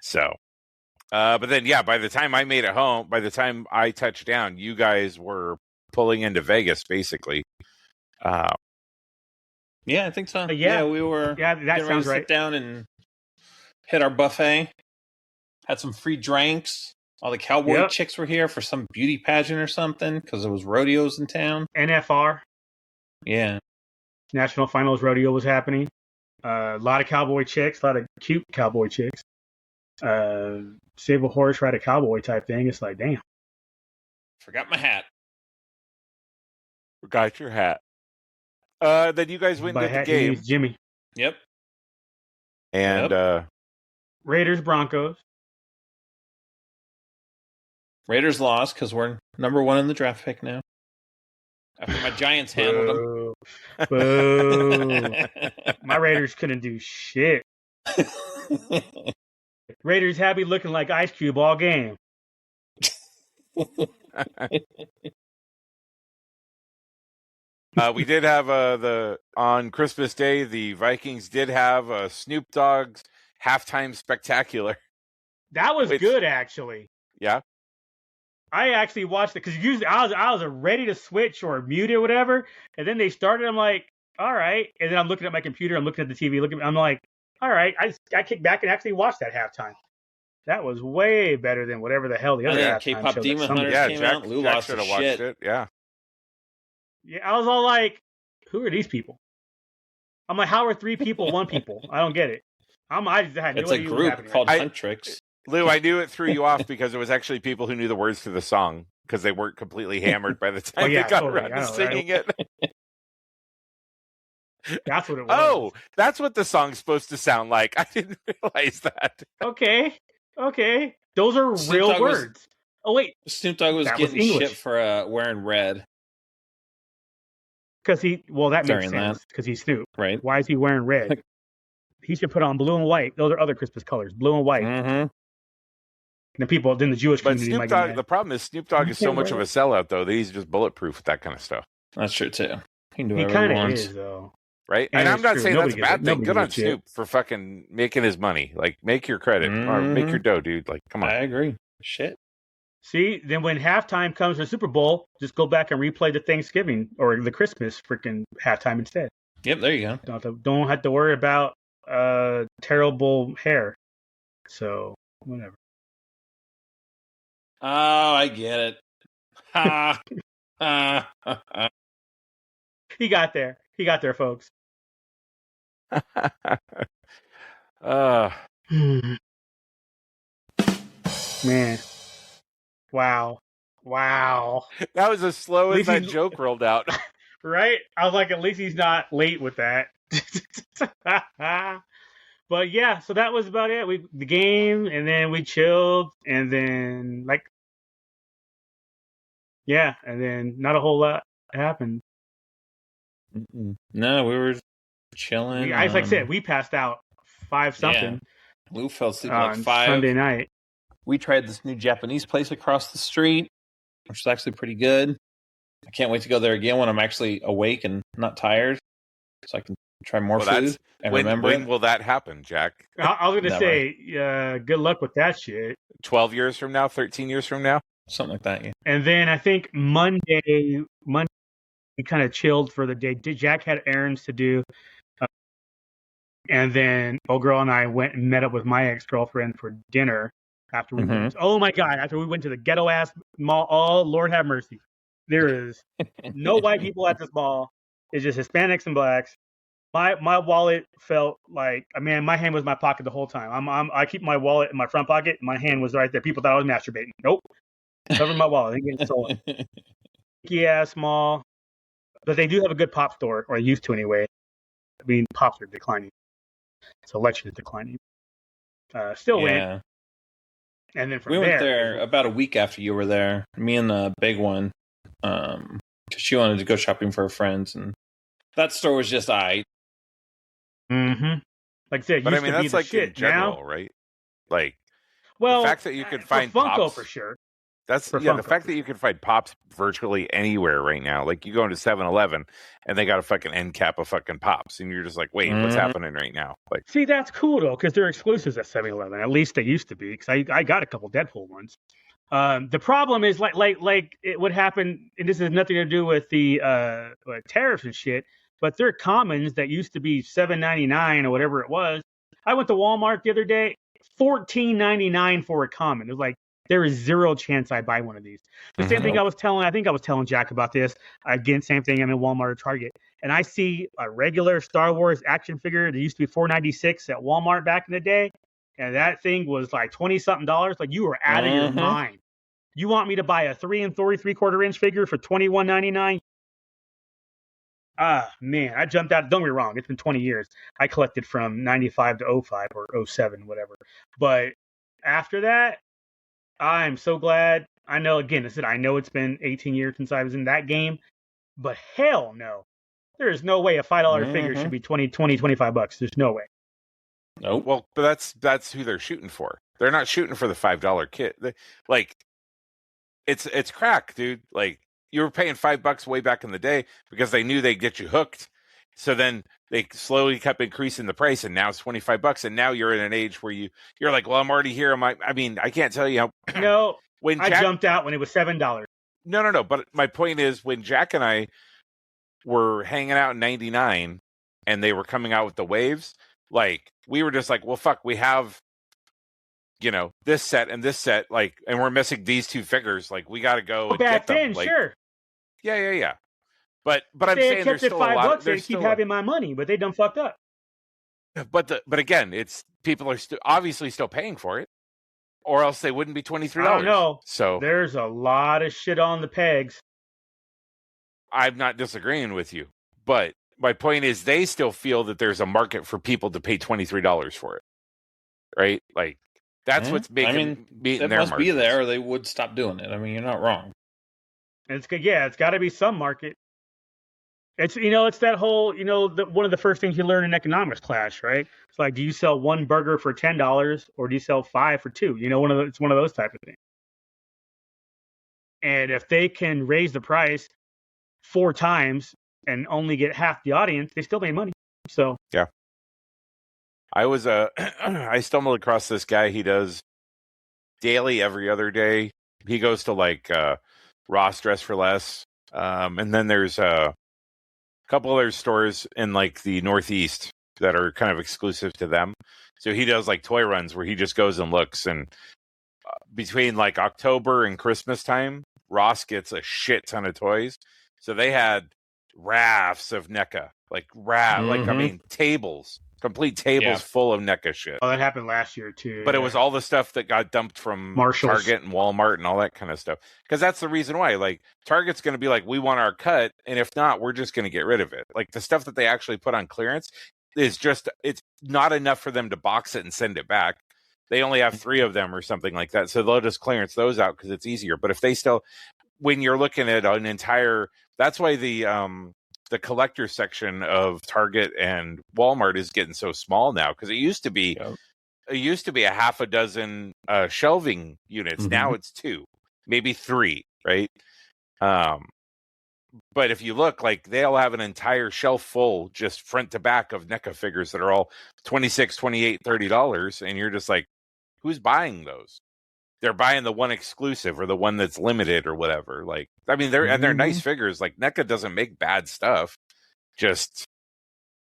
So. But then, by the time I made it home, by the time I touched down, you guys were pulling into Vegas, basically. Yeah, I think so. We were. Yeah, that sounds right. Sit down and hit our buffet. Had some free drinks. All the cowboy chicks were here for some beauty pageant or something because there was rodeos in town. NFR. Yeah. National Finals Rodeo was happening. A lot of cowboy chicks, a lot of cute cowboy chicks. Save a horse, ride a cowboy type thing. It's like, damn. Forgot my hat. Forgot your hat. Then you guys went to the game. Jimmy. Yep. And Raiders Broncos. Raiders lost because we're number 1 in the draft pick now. After my Giants handled them. Boo. My Raiders couldn't do shit. Raiders happy looking like Ice Cube all game. We did have on Christmas Day, the Vikings did have a Snoop Dogg's halftime spectacular. That was good, actually. Yeah. I actually watched it because usually I was ready to switch or mute it or whatever, and then they started. I'm like, all right, and then I'm looking at my computer, I'm looking at the TV, I'm like, all right. I kicked back and actually watched that halftime. That was way better than whatever the hell the other halftime K-pop show Demon Hunters came out. Lou lost should his have watched shit. it. Yeah. Yeah, I was all like, "Who are these people?" I'm like, "How are 3 people, 1 people?" I don't get it. I just had no It's a idea what was group happening called right Huntrix. Lou, I knew it threw you off because it was actually people who knew the words to the song because they weren't completely hammered by the time they got around to singing it. That's what it was. Oh, that's what the song's supposed to sound like. I didn't realize that. Okay. Those are real words. Oh, wait. Snoop Dogg was getting shit for wearing red. Because that makes sense. Because he's Snoop. Right. Why is he wearing red? He should put on blue and white. Those are other Christmas colors. Blue and white. Mm-hmm. Then the Jewish community Snoop Dogg, the problem is Snoop Dogg is so much of a sellout, though, that he's just bulletproof with that kind of stuff. That's true, too. He kind of is, though. Right? And I'm not saying that's a bad thing. Good on Snoop for fucking making his money. Like, make your credit. Or make your dough, dude. Like, come on. I agree. Shit. See, then when halftime comes for Super Bowl, just go back and replay the Thanksgiving or the Christmas freaking halftime instead. Yep, there you go. Don't have to worry about terrible hair. So, whatever. Oh, I get it. Ha. He got there. He got there, folks. Man. Wow. That was as slow as that joke rolled out. Right? I was like, at least he's not late with that. But yeah, so that was about it. The game, and then we chilled, and then and then not a whole lot happened. No, we were chilling. Like I said, we passed out 5 something. Yeah. Lou fell asleep like 5 Sunday night. We tried this new Japanese place across the street, which is actually pretty good. I can't wait to go there again when I'm actually awake and not tired, so I can try more food and remember. When will that happen, Jack? I was going to say, good luck with that shit. 12 years from now, 13 years from now? Something like that, yeah. And then I think Monday, we kind of chilled for the day. Jack had errands to do. And then old girl and I went and met up with my ex-girlfriend for dinner after we went. Oh my God, after we went to the ghetto-ass mall. Oh, Lord have mercy. There is no white people at this mall. It's just Hispanics and blacks. My wallet felt like, my hand was in my pocket the whole time. I keep my wallet in my front pocket. My hand was right there. People thought I was masturbating. Nope. Cover my wallet. I didn't get stolen. Ass mall. But they do have a good pop store, or used to anyway. Pops are declining. Selection is declining. Still went. And then we went there about a week after you were there. Me and the big one. Because she wanted to go shopping for her friends. And that store was just aight. Mm-hmm. Like I said, but that's like in general, right? Like, the fact that you could find Funko Pops, for sure. That's the fact that you can find Pops virtually anywhere right now. Like, you go into 7-Eleven and they got a fucking end cap of fucking Pops, and you're just like, wait, what's happening right now? Like, see, that's cool though, because they're exclusives at 7-Eleven. At least they used to be. Because I got a couple Deadpool ones. The problem is like it would happen, and this has nothing to do with the tariffs and shit. But they're commons that used to be $7.99 or whatever it was. I went to Walmart the other day, $14.99 for a common. It was like, there is zero chance I buy one of these. The same thing I think I was telling Jack about this. Again, same thing. I'm in Walmart or Target, and I see a regular Star Wars action figure that used to be $4.96 at Walmart back in the day, and that thing was like $20-something. Like, you were out of your mind. You want me to buy a 3 3/4 inch figure for $21.99? Man, I jumped out. Don't get me wrong. It's been 20 years. I collected from 95 to 05 or 07, whatever. But after that, I'm so glad. I know, again, I know it's been 18 years since I was in that game, but hell no. There is no way a $5 figure should be $25. There's no way. Nope. Well, but that's who they're shooting for. They're not shooting for the $5 kit. It's crack, dude. Like, you were paying $5 way back in the day because they knew they'd get you hooked. So then they slowly kept increasing the price, and now it's $25. And now you're in an age where you're like, well, I'm already here. I can't tell you how. No, I jumped out when it was $7. No. But my point is, when Jack and I were hanging out in '99, and they were coming out with the waves, Like, we were just like, well, fuck, we have, this set and this set, like, and we're missing these two figures. Like, we got to go and back get them. then, like, sure. Yeah. But I'm They saying there's kept it still a lot. $5. They keep having my money, but they done fucked up. But again, it's people are obviously still paying for it, or else they wouldn't be $23. I don't know. So there's a lot of shit on the pegs. I'm not disagreeing with you, but my point is they still feel that there's a market for people to pay $23 for it, right? Like that's what's making it their must margins. be there, or they would stop doing it. I mean, you're not wrong. And it's good. Yeah, it's got to be some market. It's it's that whole one of the first things you learn in economics class, right? It's like, do you sell one burger for $10 or do you sell 5 for 2? It's one of those type of things. And if they can raise the price 4 times and only get half the audience, they still made money. So yeah, I stumbled across this guy. He does daily, every other day. He goes to like Ross Dress for Less, and then there's a couple other stores in like the Northeast that are kind of exclusive to them. So he does like toy runs where he just goes and looks, and between like October and Christmas time, Ross gets a shit ton of toys. So they had rafts of NECA, like tables, complete tables full of NECA shit. Oh, that happened last year too. But it was all the stuff that got dumped from Marshalls. Target and Walmart and all that kind of stuff. Because that's the reason why. Like, Target's going to be like, we want our cut, and if not, we're just going to get rid of it. Like, the stuff that they actually put on clearance is just, it's not enough for them to box it and send it back. They only have 3 of them or something like that. So they'll just clearance those out because it's easier. But if they still, when you're looking at an entire, that's why the collector section of Target and Walmart is getting so small now, because it used to be a half a dozen shelving units. Mm-hmm. Now it's 2, maybe 3, right? But if you look, like, they'll have an entire shelf full, just front to back, of NECA figures that are all $26, $28, $30, and you're just like, who's buying those? They're buying the one exclusive or the one that's limited or whatever. Like, I mean, they're nice figures. Like, NECA doesn't make bad stuff. Just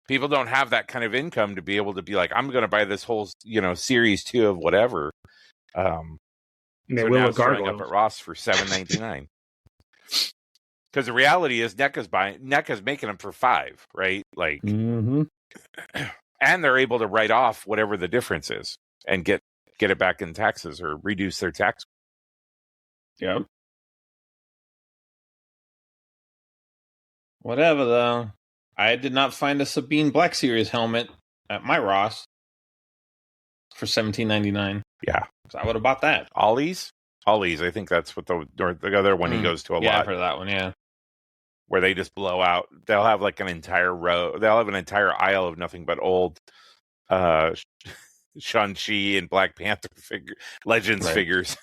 people don't have that kind of income to be able to be like, I'm going to buy this whole, series 2 of whatever. So now it's showing up at Ross for $7.99. Because the reality is, NECA's making them for $5, right? Like, and they're able to write off whatever the difference is and get it back in taxes or reduce their tax. Yep. Whatever, though. I did not find a Sabine Black Series helmet at my Ross for $17.99. Yeah. So I would have bought that. Ollie's, I think that's what the other one he goes to a lot. Yeah, for that one, yeah. Where they just blow out. They'll have like an entire row. They'll have an entire aisle of nothing but old Shang-Chi and Black Panther Legends figures.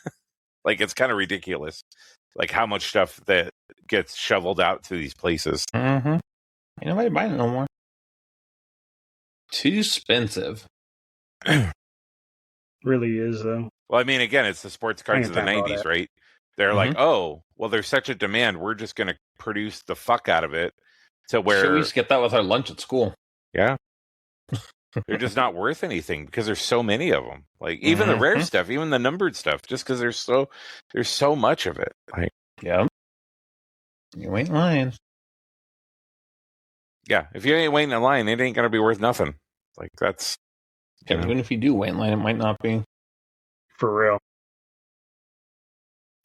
Like, it's kind of ridiculous. Like, how much stuff that gets shoveled out to these places. Mm-hmm. Ain't nobody buying it no more. Too expensive. Really is, though. Well, I mean, again, it's the sports cards of the 90s, right? They're like, oh, well, there's such a demand. We're just going to produce the fuck out of it to where... Should we just get that with our lunch at school? Yeah. They're just not worth anything because there's so many of them. Like, even the rare stuff, even the numbered stuff, just because there's so much of it. Like, yeah. You ain't lying. Yeah, if you ain't waiting in line, it ain't going to be worth nothing. Like, that's... Even if you do wait in line, it might not be. For real.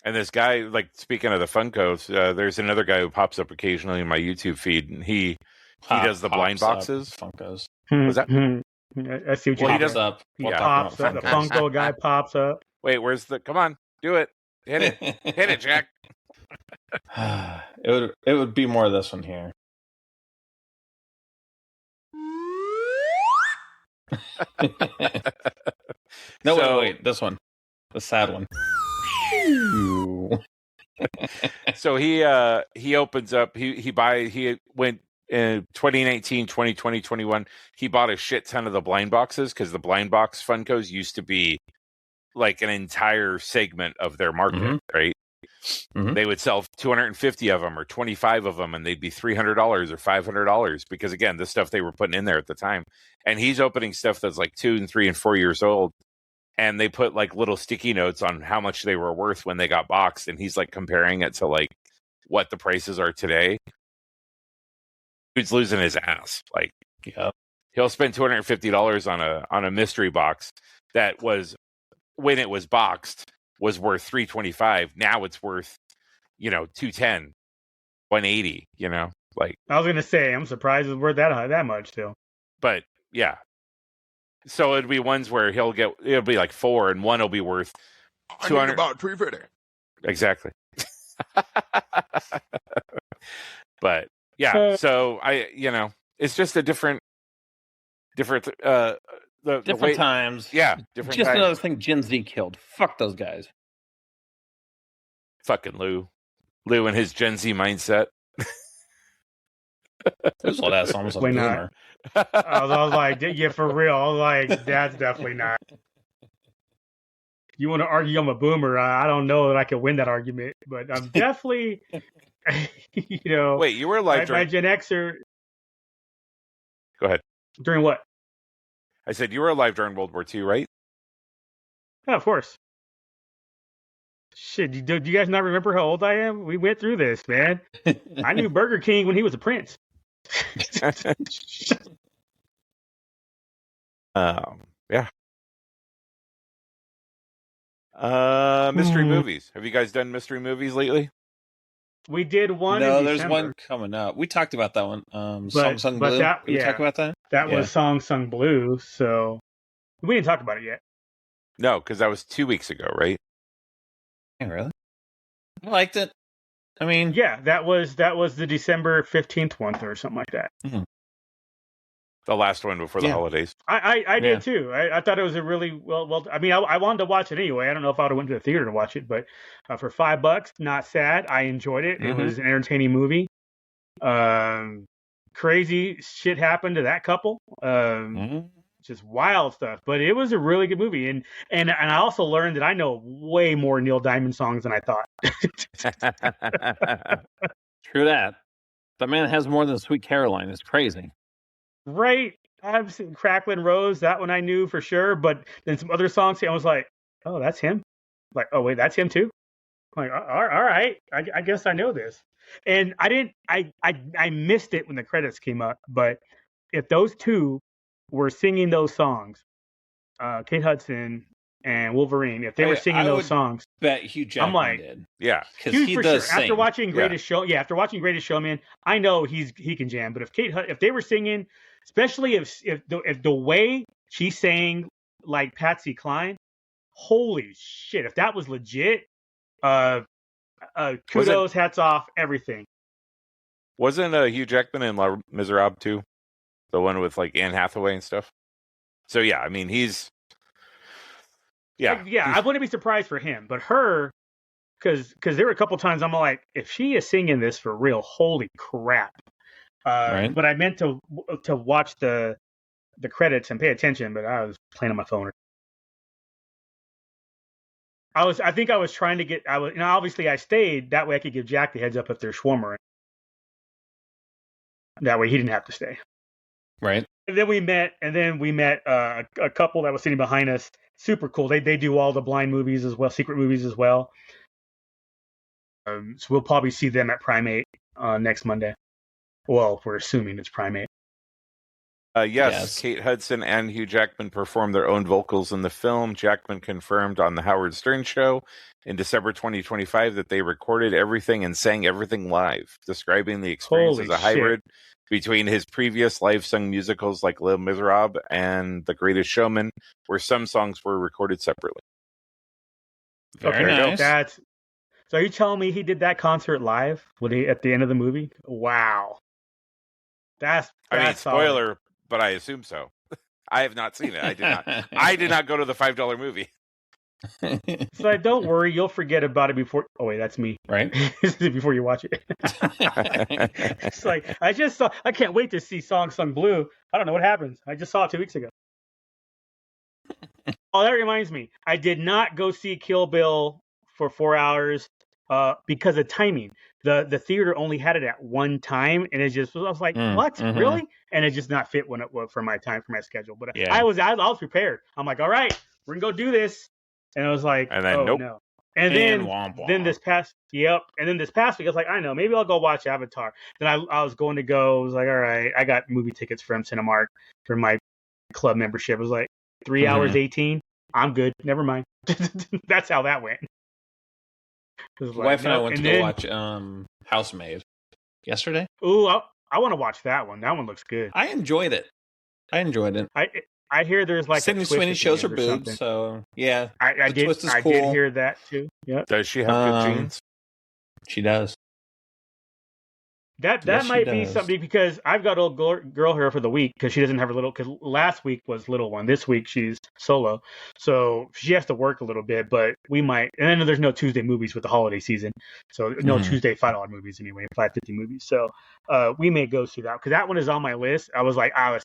And this guy, like, speaking of the Funkos, there's another guy who pops up occasionally in my YouTube feed, and he does the blind boxes. Funkos. Was that? I see what you he does up. He pops up. The Funko guy pops up. Wait, where's the... Come on, do it. Hit it. Hit it, Jack. It would be more of this one here. No, wait, this one. The sad one. So he opens up, he went in 2019, 2020, 21. He bought a shit ton of the blind boxes because the blind box Funkos used to be like an entire segment of their market, right? They would sell 250 of them or 25 of them, and they'd be $300 or $500 because, again, the stuff they were putting in there at the time. And he's opening stuff that's like 2 and 3 and 4 years old, and they put like little sticky notes on how much they were worth when they got boxed, and he's like comparing it to like what the prices are today. Dude's losing his ass. Like, yeah, he'll spend $250 on a mystery box that was, when it was boxed, was worth $325. Now it's worth, $210, $180. Like, I was gonna say, I'm surprised it's worth that much still. But yeah, so it'd be ones where it'll be like 4, and one will be worth 200. About $350. Exactly. But yeah, so it's just a different times. Yeah, different. Just times. another thing Gen Z killed. Fuck those guys. Fucking Lou and his Gen Z mindset. This old ass almost a boomer. I was like, yeah, for real. I was like, that's definitely not. You want to argue I'm a boomer? I don't know that I can win that argument, but I'm definitely, Wait, you were alive during... my Gen Xer. Go ahead. During what? I said you were alive during World War II, right? Yeah, of course. Shit, do you guys not remember how old I am? We went through this, man. I knew Burger King when he was a prince. Yeah. Mystery movies. Have you guys done mystery movies lately? We did one. No, in there's December. one coming up. We talked about that one. Song Sung Blue. Did we talk about that? That was Song Sung Blue. So we didn't talk about it yet. No, because that was 2 weeks ago, right? Yeah, really? I liked it. I mean, yeah, that was the December 15th one or something like that. Mm-hmm. The last one before the holidays. I did too. I thought it was a really well. I mean, I wanted to watch it anyway. I don't know if I would have went to the theater to watch it, but for $5, not sad. I enjoyed it. Mm-hmm. It was an entertaining movie. Crazy shit happened to that couple. Just wild stuff. But it was a really good movie, and I also learned that I know way more Neil Diamond songs than I thought. True that. The man has more than Sweet Caroline. It's crazy. Right. I've seen Cracklin' Rose. That one I knew for sure. But then some other songs, I was like, oh, that's him. Like, oh, wait, that's him too? I'm like, all right. I guess I know this. And I missed it when the credits came up. But if those two were singing those songs, Kate Hudson and Wolverine, if they were singing those songs, bet Hugh Jackman did. Yeah, because he does sing. After watching Greatest Showman, I know he can jam. But if they were singing, especially if the way she sang like Patsy Cline, holy shit! If that was legit, kudos, hats off, everything. Wasn't Hugh Jackman in Les Miserables too? The one with like Anne Hathaway and stuff. So yeah, I mean he's. Yeah, I wouldn't be surprised for him, but her, because there were a couple times I'm like, if she is singing this for real, holy crap! Right. But I meant to watch the credits and pay attention, but I was playing on my phone. I think I was trying to get. Obviously I stayed that way. I could give Jack the heads up if there's Schwarmer. That way he didn't have to stay. Right. And then we met a couple that was sitting behind us. Super cool. They do all the blind movies as well, secret movies as well. So we'll probably see them at Primate next Monday. Well, we're assuming it's Primate. Yes, Kate Hudson and Hugh Jackman performed their own vocals in the film. Jackman confirmed on the Howard Stern Show in December 2025 that they recorded everything and sang everything live, describing the experience as a hybrid between his previous live-sung musicals like Les Miserables and The Greatest Showman, where some songs were recorded separately. Very nice. So are you telling me he did that concert live at the end of the movie? Wow. That's spoiler, solid. But I assume so. I have not seen it. I did not. I did not go to the $5 movie. So don't worry, you'll forget about it before. Oh wait, that's me. Right. Before you watch it. It's like I just saw. I can't wait to see Song Sung Blue. I don't know what happens. I just saw it 2 weeks ago. Oh, that reminds me. I did not go see Kill Bill for 4 hours. because of timing. The theater only had it at one time, and it just I was like, what, really? And it just not fit when it for my time for my schedule. But I was prepared. I'm like, all right, we're gonna go do this. And I was like, and then, oh no. And then this past week, I was like, I know, maybe I'll go watch Avatar. Then I was going to go. I was like, all right, I got movie tickets from Cinemark for my club membership. It was like 3 hours 18. I'm good. Never mind. That's how that went. My wife and I went to go watch Housemaid yesterday. Ooh, I want to watch that one. That one looks good. I enjoyed it. I hear there's like Sydney Sweeney shows her boobs, so yeah. I did hear that too. Yep. Does she have good genes? She does. That might be something, because I've got old girl here for the week because she doesn't have her little. Because last week was little one. This week she's solo, so she has to work a little bit. But we might. And then there's no Tuesday movies with the holiday season, so no Tuesday $5 movies anyway, $5.50 movies. So we may go see that, because that one is on my list. I was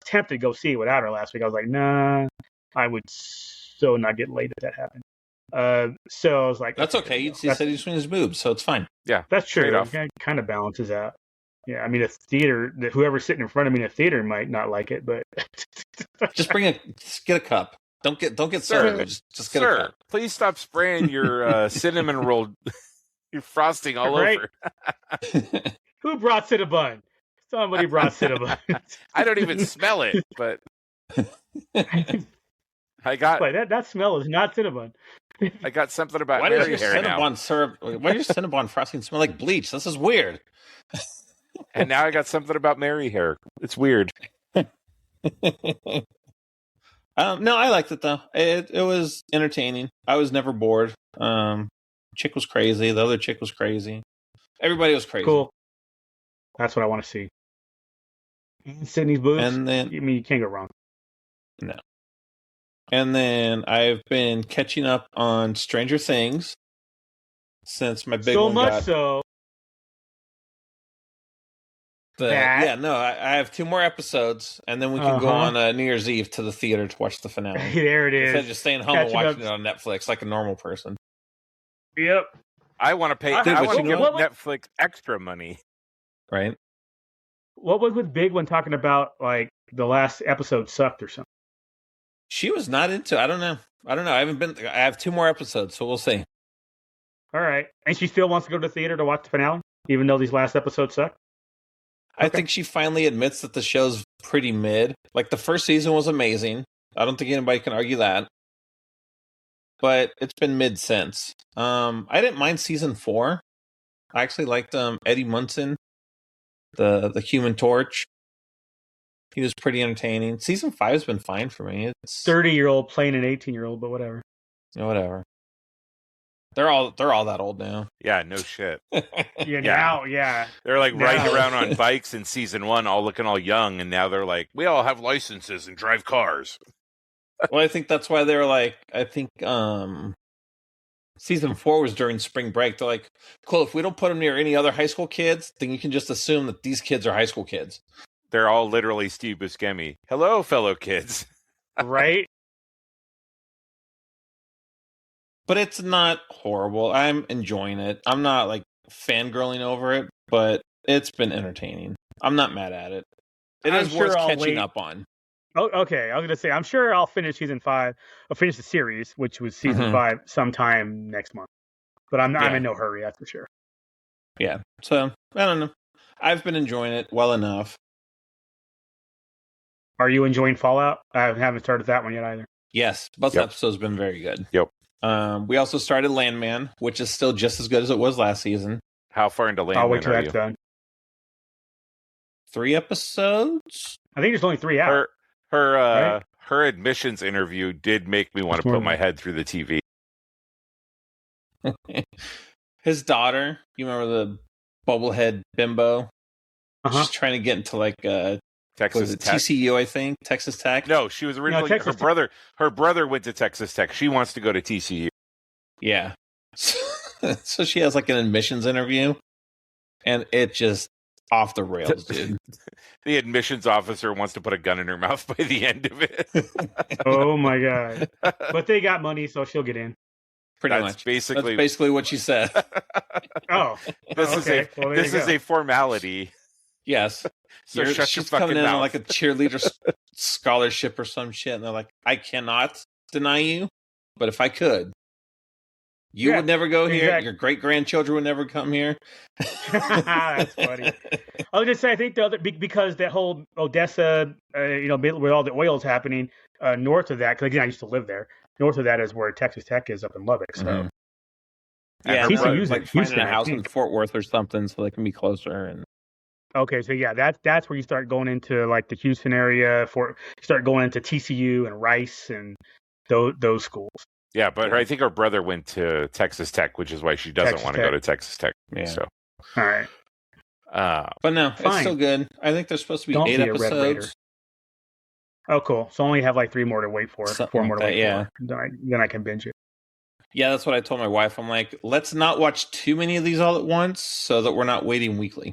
tempted to go see it without her last week. I was like, nah, I would so not get laid if that happened. So I was like, that's okay. You'd see Sydney Sweeney's boobs, so it's fine. Yeah, that's true. It kind of balances out. Yeah, I mean, a theater, whoever's sitting in front of me in a theater might not like it, but just get a cup. Don't get soda. Just get a cup. Please stop spraying your cinnamon roll, your frosting all over. Who brought Cinnabon? Somebody brought Cinnabon. I don't even smell it, but I got that smell is not Cinnabon. I got something about Mary hair now. Why does your Cinnabon frosting smell like bleach? This is weird. And now I got something about Mary hair. It's weird. No, I liked it though. It was entertaining. I was never bored. Chick was crazy. The other chick was crazy. Everybody was crazy. Cool. That's what I want to see. And Sydney's boobs. And then, I mean, you can't go wrong. No. And then I've been catching up on Stranger Things since my big one got... So much so. I have 2 more episodes, and then we can go on New Year's Eve to the theater to watch the finale. There it is. Instead of just staying home and watching it on Netflix like a normal person. Yep. I want to pay. I want to give Netflix extra money. Right. What was with Big One talking about, like, the last episode sucked or something? She was not into. I don't know. I have 2 more episodes, so we'll see. All right. And she still wants to go to the theater to watch the finale, even though these last episodes suck? I think she finally admits that the show's pretty mid. Like, the first season was amazing. I don't think anybody can argue that. But it's been mid since. I didn't mind season 4. I actually liked Eddie Munson, the Human Torch. He was pretty entertaining. Season 5 has been fine for me. It's 30-year-old playing an 18-year-old, but whatever. Whatever. They're all that old now. Yeah, no shit. Now. They're like riding around on bikes in season 1, all looking all young, and now they're like, we all have licenses and drive cars. Well, I think that's why they were like, season 4 was during spring break. They're like, cool, if we don't put them near any other high school kids, then you can just assume that these kids are high school kids. They're all literally Steve Buscemi. Hello, fellow kids. Right? But it's not horrible. I'm enjoying it. I'm not like fangirling over it, but it's been entertaining. I'm not mad at it. It is worth catching up on. Oh, okay. I was going to say, I'm sure I'll finish season 5. I'll finish the series, which was season 5, sometime next month. But I'm in no hurry, that's for sure. Yeah. So, I don't know. I've been enjoying it well enough. Are you enjoying Fallout? I haven't started that one yet either. Yes. Both episodes have been very good. Yep. We also started Landman, which is still just as good as it was last season. How far into Landman I'll wait till are that's you? done. 3 episodes? I think there's only 3 out. Her admissions interview did make me want to put my head through the TV. His daughter, you remember the bubblehead bimbo? She's trying to get into like Texas Tech. TCU, I think. Texas Tech. No, she was originally her brother went to Texas Tech. She wants to go to TCU. Yeah. So she has like an admissions interview, and it just off the rails, dude. The admissions officer wants to put a gun in her mouth by the end of it. Oh my god! But they got money, so she'll get in. Pretty much. That's basically what she said. Oh, this is a formality. Yes. So she's coming in on like a cheerleader scholarship or some shit, and they're like, I cannot deny you, but if I could, you would never go here. Your great grandchildren would never come here. That's funny. I was just saying, I think the other because that whole Odessa, where all the oil's happening, north of that, because again, I used to live there. North of that is where Texas Tech is up in Lubbock. So, yeah, TCU's like finding a house in Fort Worth or something, so they can be closer. And okay, so yeah, that's where you start going into like the Houston area. You start going into TCU and Rice and those schools. Yeah, but I think her brother went to Texas Tech, which is why she doesn't want to go to Texas Tech. Yeah. So, all right. But no, it's still good. I think there's supposed to be 8 episodes. Oh, cool. So only have like 3 more to wait for. Something 4 more to wait for. Then I can binge it. Yeah, that's what I told my wife. I'm like, let's not watch too many of these all at once so that we're not waiting weekly.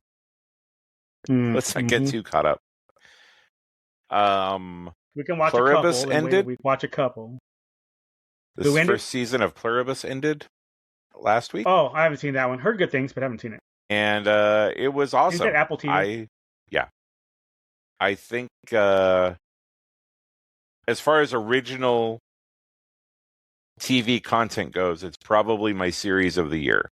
Let's not get too caught up. We can watch Pluribus a couple. ended? We watch a couple. This first season of Pluribus ended last week. Oh, I haven't seen that one. Heard good things, but haven't seen it. And it was awesome. Is that Apple TV? I think as far as original TV content goes, it's probably my series of the year.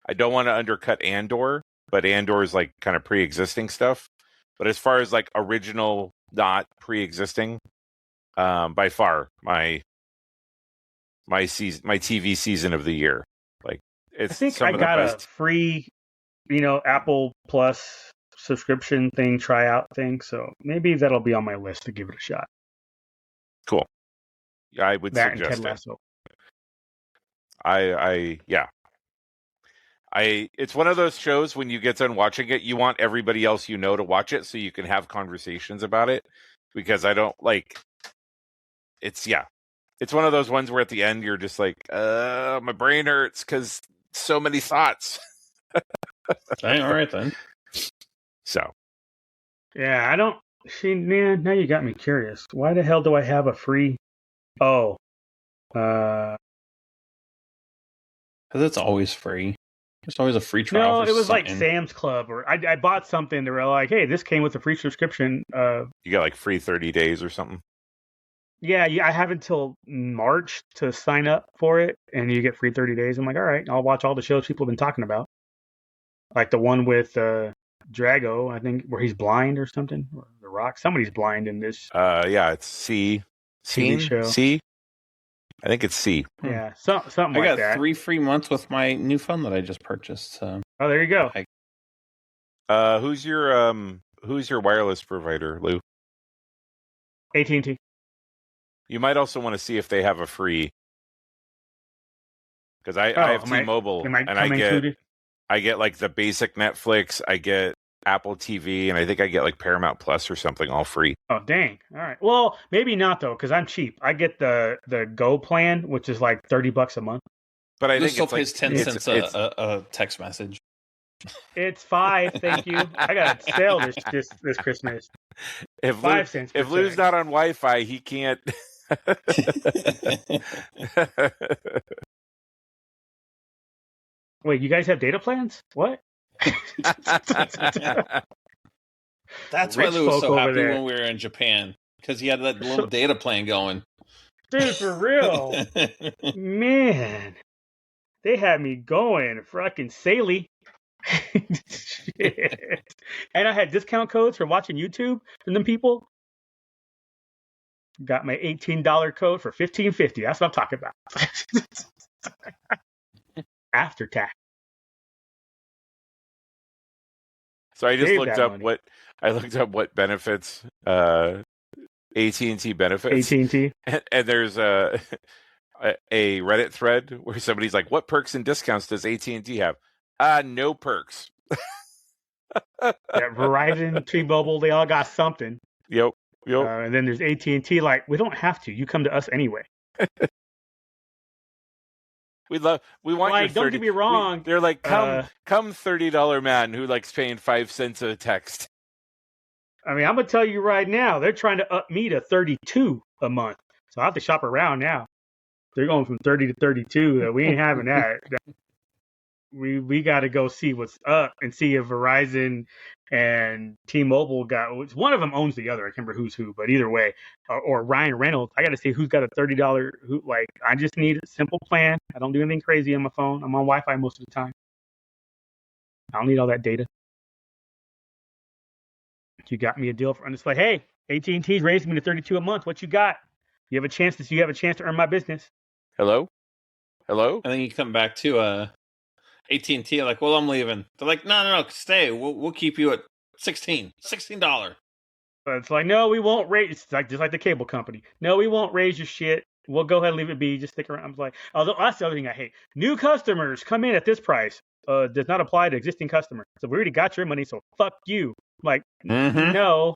I don't want to undercut Andor, but Andor is like kind of pre-existing stuff. But as far as like original, not pre-existing, by far my TV season of the year. Like it's. I think I got a free, Apple Plus subscription thing, tryout thing. So maybe that'll be on my list to give it a shot. Cool. Yeah, I would that suggest and Ted Lasso. It's one of those shows when you get done watching it, you want everybody else to watch it so you can have conversations about it. Because I don't like it's one of those ones where at the end you're just like, my brain hurts because so many thoughts. All right then. So, yeah, I don't see. Man, now you got me curious. Why the hell do I have a free? Oh, because it's always free. There's always a free trial. No, it was like Sam's Club, or I bought something. They were like, "Hey, this came with a free subscription." You got like free 30 days or something. Yeah, I have until March to sign up for it, and you get free 30 days. I'm like, all right, I'll watch all the shows people have been talking about, like the one with Drago, I think, where he's blind or something, or The Rock. Somebody's blind in this. Yeah, it's C. TV show. C. I think it's C. Yeah, something like that. I got 3 free months with my new phone that I just purchased. So. Oh, there you go. Who's your wireless provider, Lou? AT&T. You might also want to see if they have a free, because I have T-Mobile and I get like the basic Netflix, I get Apple TV, and I think I get like Paramount Plus or something all free. Oh dang! All right, well maybe not though, because I'm cheap. I get the Go plan, which is like $30 a month. But I think still pays 10 cents a text message. It's $5, thank you. I got a sale this Christmas. If 5 cents. If Lou's not on Wi-Fi, he can't. Wait, you guys have data plans? What? That's why Lou was so happy when we were in Japan, because he had that little data plan going. Dude, for real. Man. They had me going fucking Saley. Shit. And I had discount codes for watching YouTube from them people. Got my $18 code for $15.50. That's what I'm talking about. After tax. So I just looked up what benefits AT&T benefits. AT&T. And there's a Reddit thread where somebody's like, "What perks and discounts does AT&T have?" No perks. Yeah, Verizon, T-Mobile, they all got something. Yep. And then there's AT&T. Like, we don't have to. You come to us anyway. We want like, your 30. Don't get me wrong. They're like, come $30 man who likes paying 5 cents a text. I mean, I'm gonna tell you right now, they're trying to up me to $32 a month, so I have to shop around now. They're going from 30 to 32. We ain't having that. We got to go see what's up and see if Verizon and T-Mobile got. One of them owns the other. I can't remember who's who, but either way, or Ryan Reynolds. I got to see who's got a $30. I just need a simple plan. I don't do anything crazy on my phone. I'm on Wi-Fi most of the time. I don't need all that data. You got me a deal and it's like, hey, AT&T's raised me to 32 a month. What you got? You have a chance to earn my business. Hello? And then you come back to AT&T, like, well, I'm leaving. They're like, no, stay. We'll keep you at $16. But it's like, no, we won't raise. It's like just like the cable company. No, we won't raise your shit. We'll go ahead and leave it be. Just stick around. I'm like, although that's the other thing I hate. New customers come in at this price. Does not apply to existing customers. So we already got your money. So fuck you. I'm like, no,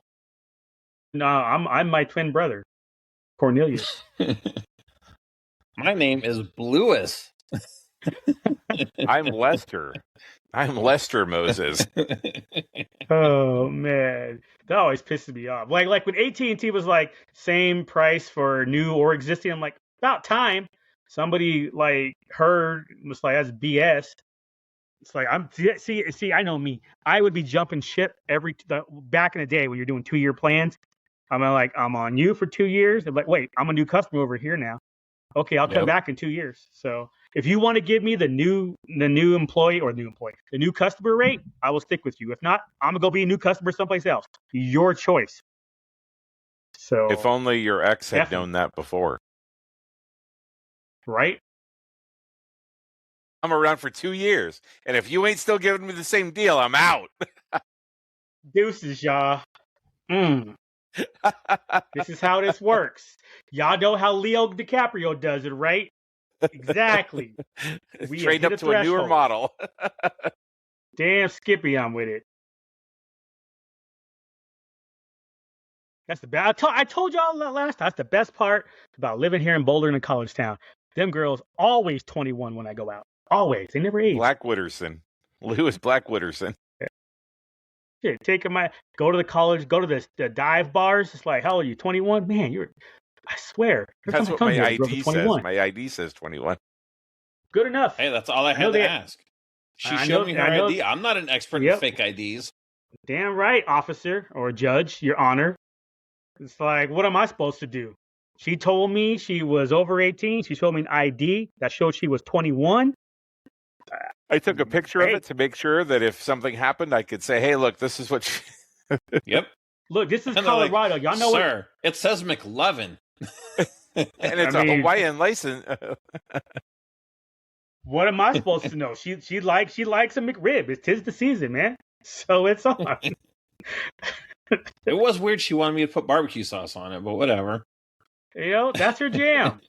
I'm my twin brother, Cornelius. My name is Bluis. I'm Lester. I'm Lester Moses. Oh man, that always pisses me off. Like when AT&T was like same price for new or existing, I'm like, about time. Somebody like heard was like, that's BS. It's like see, I know me. I would be jumping ship back in the day when you're doing 2-year plans. I'm like, I'm on you for 2 years. I'm like, wait, I'm a new customer over here now. Okay, I'll come back in 2 years. So if you want to give me the new customer rate, I will stick with you. If not, I'm gonna go be a new customer someplace else. Your choice. So if only your ex had known that before. Right? I'm around for 2 years, and if you ain't still giving me the same deal, I'm out. Deuces, y'all. This is how this works. Y'all know how Leo DiCaprio does it, right? Exactly. We trade up to a newer model. Damn, Skippy, I'm with it. That's the best. I told y'all last time. That's the best part about living here in Boulder in a college town. Them girls always 21 when I go out. Always. They never age. Black Wooderson. Lewis Black Wooderson. Shit, go to the college, go to the dive bars. It's like, how old are you? 21? Man, I swear. That's what my ID says. My ID says 21. Good enough. Hey, that's all I had to ask. She showed me her ID. I'm not an expert in fake IDs. Damn right, officer or judge, your honor. It's like, what am I supposed to do? She told me she was over 18. She showed me an ID that showed she was 21. I took a picture of it to make sure that if something happened, I could say, hey, look, this is what she... Yep. Look, this is Colorado. Y'all know Sir, it says McLovin. And it's a Hawaiian license. What am I supposed to know? She likes a McRib. It's 'tis the season, man. So it's on. It was weird she wanted me to put barbecue sauce on it, but whatever. You know, that's her jam.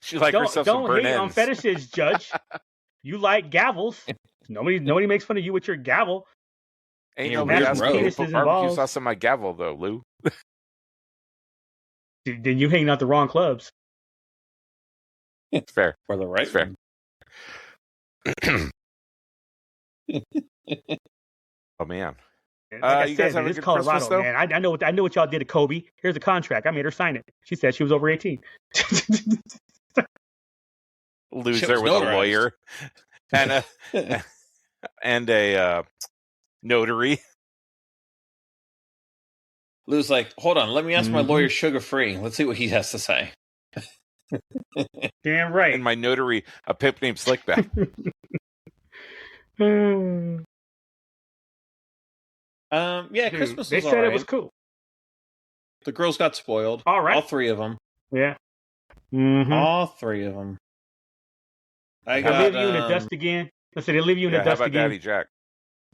She liked herself some burnt ends. Don't hate on fetishes, Judge. You like gavels. Nobody makes fun of you with your gavel. Ain't nobody asked me to put barbecue sauce on my gavel, though, Lou. Then you hanging out the wrong clubs. It's fair. For the right. It's fair. Oh, man. Like you guys have a good Colorado, Christmas, though? man. I know what y'all did to Kobe. Here's a contract. I made her sign it. She said she was over 18. Loser with a lawyer and a notary. Lou's like, hold on, let me ask my lawyer sugar free. Let's see what he has to say. Damn right. And my notary, a pimp named Slickback. Yeah, Christmas they was said right. It was cool. The girls got spoiled. All right. All 3 of them. Yeah. All 3 of them. I leave you in the dust again. I said they leave you in the dust how about again. Daddy Jack?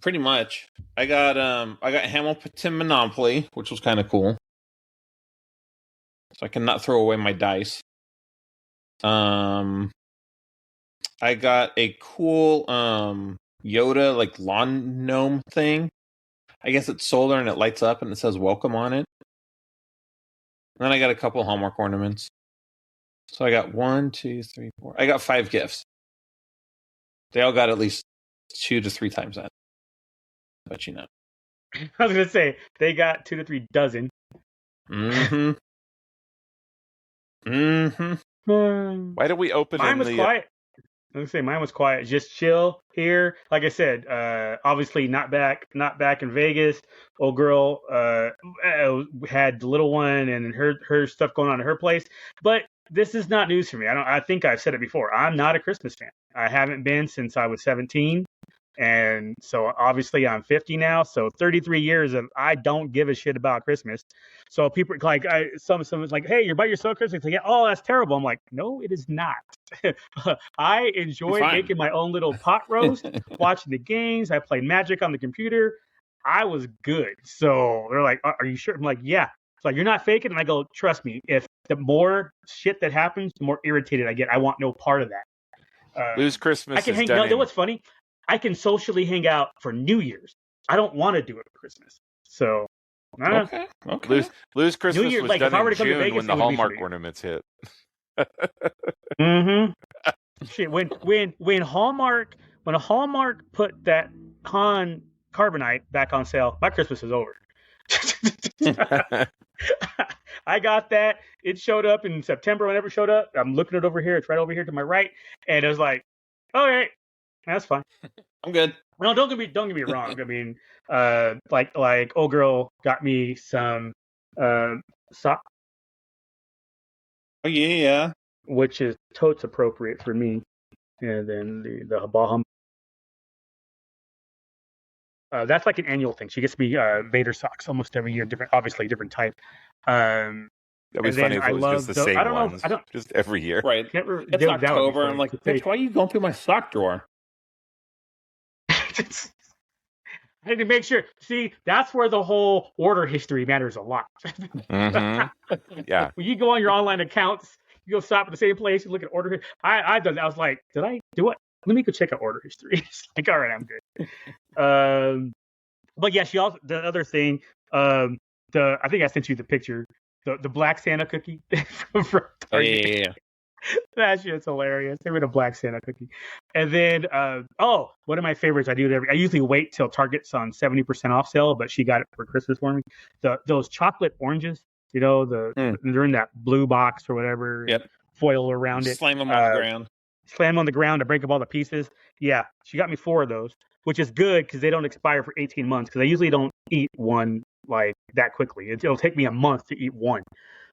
Pretty much. I got Hamilton Monopoly, which was kind of cool. So I can not throw away my dice. I got a cool Yoda like lawn gnome thing. I guess it's solar and it lights up and it says welcome on it. And then I got a couple Hallmark ornaments. So I got 1, 2, 3, 4. I got 5 gifts. They all got at least 2 to 3 times that. But you know. I was gonna say they got 2 to 3 dozen. Why did we open? Mine was quiet. Let me say mine was quiet. Just chill here. Like I said, obviously not back in Vegas. Old girl had the little one and her stuff going on at her place. But this is not news for me. I think I've said it before. I'm not a Christmas fan. I haven't been since I was 17. And so obviously I'm 50 now. So 33 years of I don't give a shit about Christmas. So people like someone's like, hey, you're by yourself Christmas. Like, oh, that's terrible. I'm like, no, it is not. I enjoy making my own little pot roast, watching the games. I played Magic on the computer. I was good. So they're like, are you sure? I'm like, yeah. It's like, you're not faking. And I go, trust me, if the more shit that happens, the more irritated I get. I want no part of that. Lose Christmas. I can hang out. You know what's funny? I can socially hang out for New Year's. I don't want to do it for Christmas. So, okay. Lose Christmas New Year, was like, done in June Vegas, when the Hallmark ornaments hit. Shit, when Hallmark put that carbonite back on sale, my Christmas is over. I got that. It showed up in September. Whenever it showed up, I'm looking at it over here. It's right over here to my right, and it was like, all right. That's fine. I'm good. No, don't get me wrong. I mean, like old girl got me some sock. Oh yeah. Which is totes appropriate for me. And then the ball hum. That's like an annual thing. She gets me Vader socks almost every year, obviously different type. That'd be funny if it was just the same ones. Just every year. Right. It's October. I'm like, bitch, why are you going through my sock drawer? I need to make sure. See, that's where the whole order history matters a lot. Yeah. When you go on your online accounts, you go shop at the same place, you look at order. I've done that. I was like, did I do it? Let me go check out order history. It's like, all right, I'm good. But yeah, she also the other thing. I think I sent you the picture. The black Santa cookie from Target. Yeah. That shit's hilarious. They made a black Santa cookie. And then, one of my favorites, I usually wait till Target's on 70% off sale, but she got it for Christmas for me. Those chocolate oranges, they're in that blue box or whatever. Yep. Foil around it. Slam them on the ground. Slam them on the ground to break up all the pieces. Yeah, she got me 4 of those, which is good because they don't expire for 18 months because I usually don't eat one like that quickly. It'll take me a month to eat one.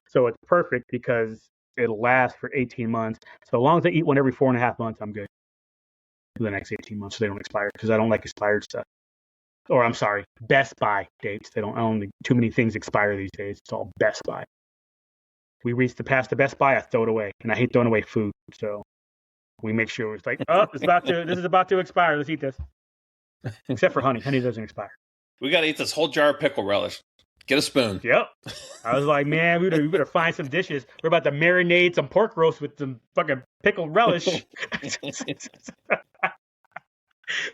So it's perfect because it'll last for 18 months. So as long as I eat one every 4.5 months, I'm good for the next 18 months. So they don't expire because I don't like expired stuff. Or I'm sorry, Best Buy dates. I don't think too many things expire these days. It's all Best Buy. We reached past the Best Buy, I throw it away. And I hate throwing away food. So we make sure it's like, this is about to expire. Let's eat this. Except for honey. Honey doesn't expire. We got to eat this whole jar of pickle relish. Get a spoon. Yep. I was like, man, we better find some dishes. We're about to marinate some pork roast with some fucking pickled relish.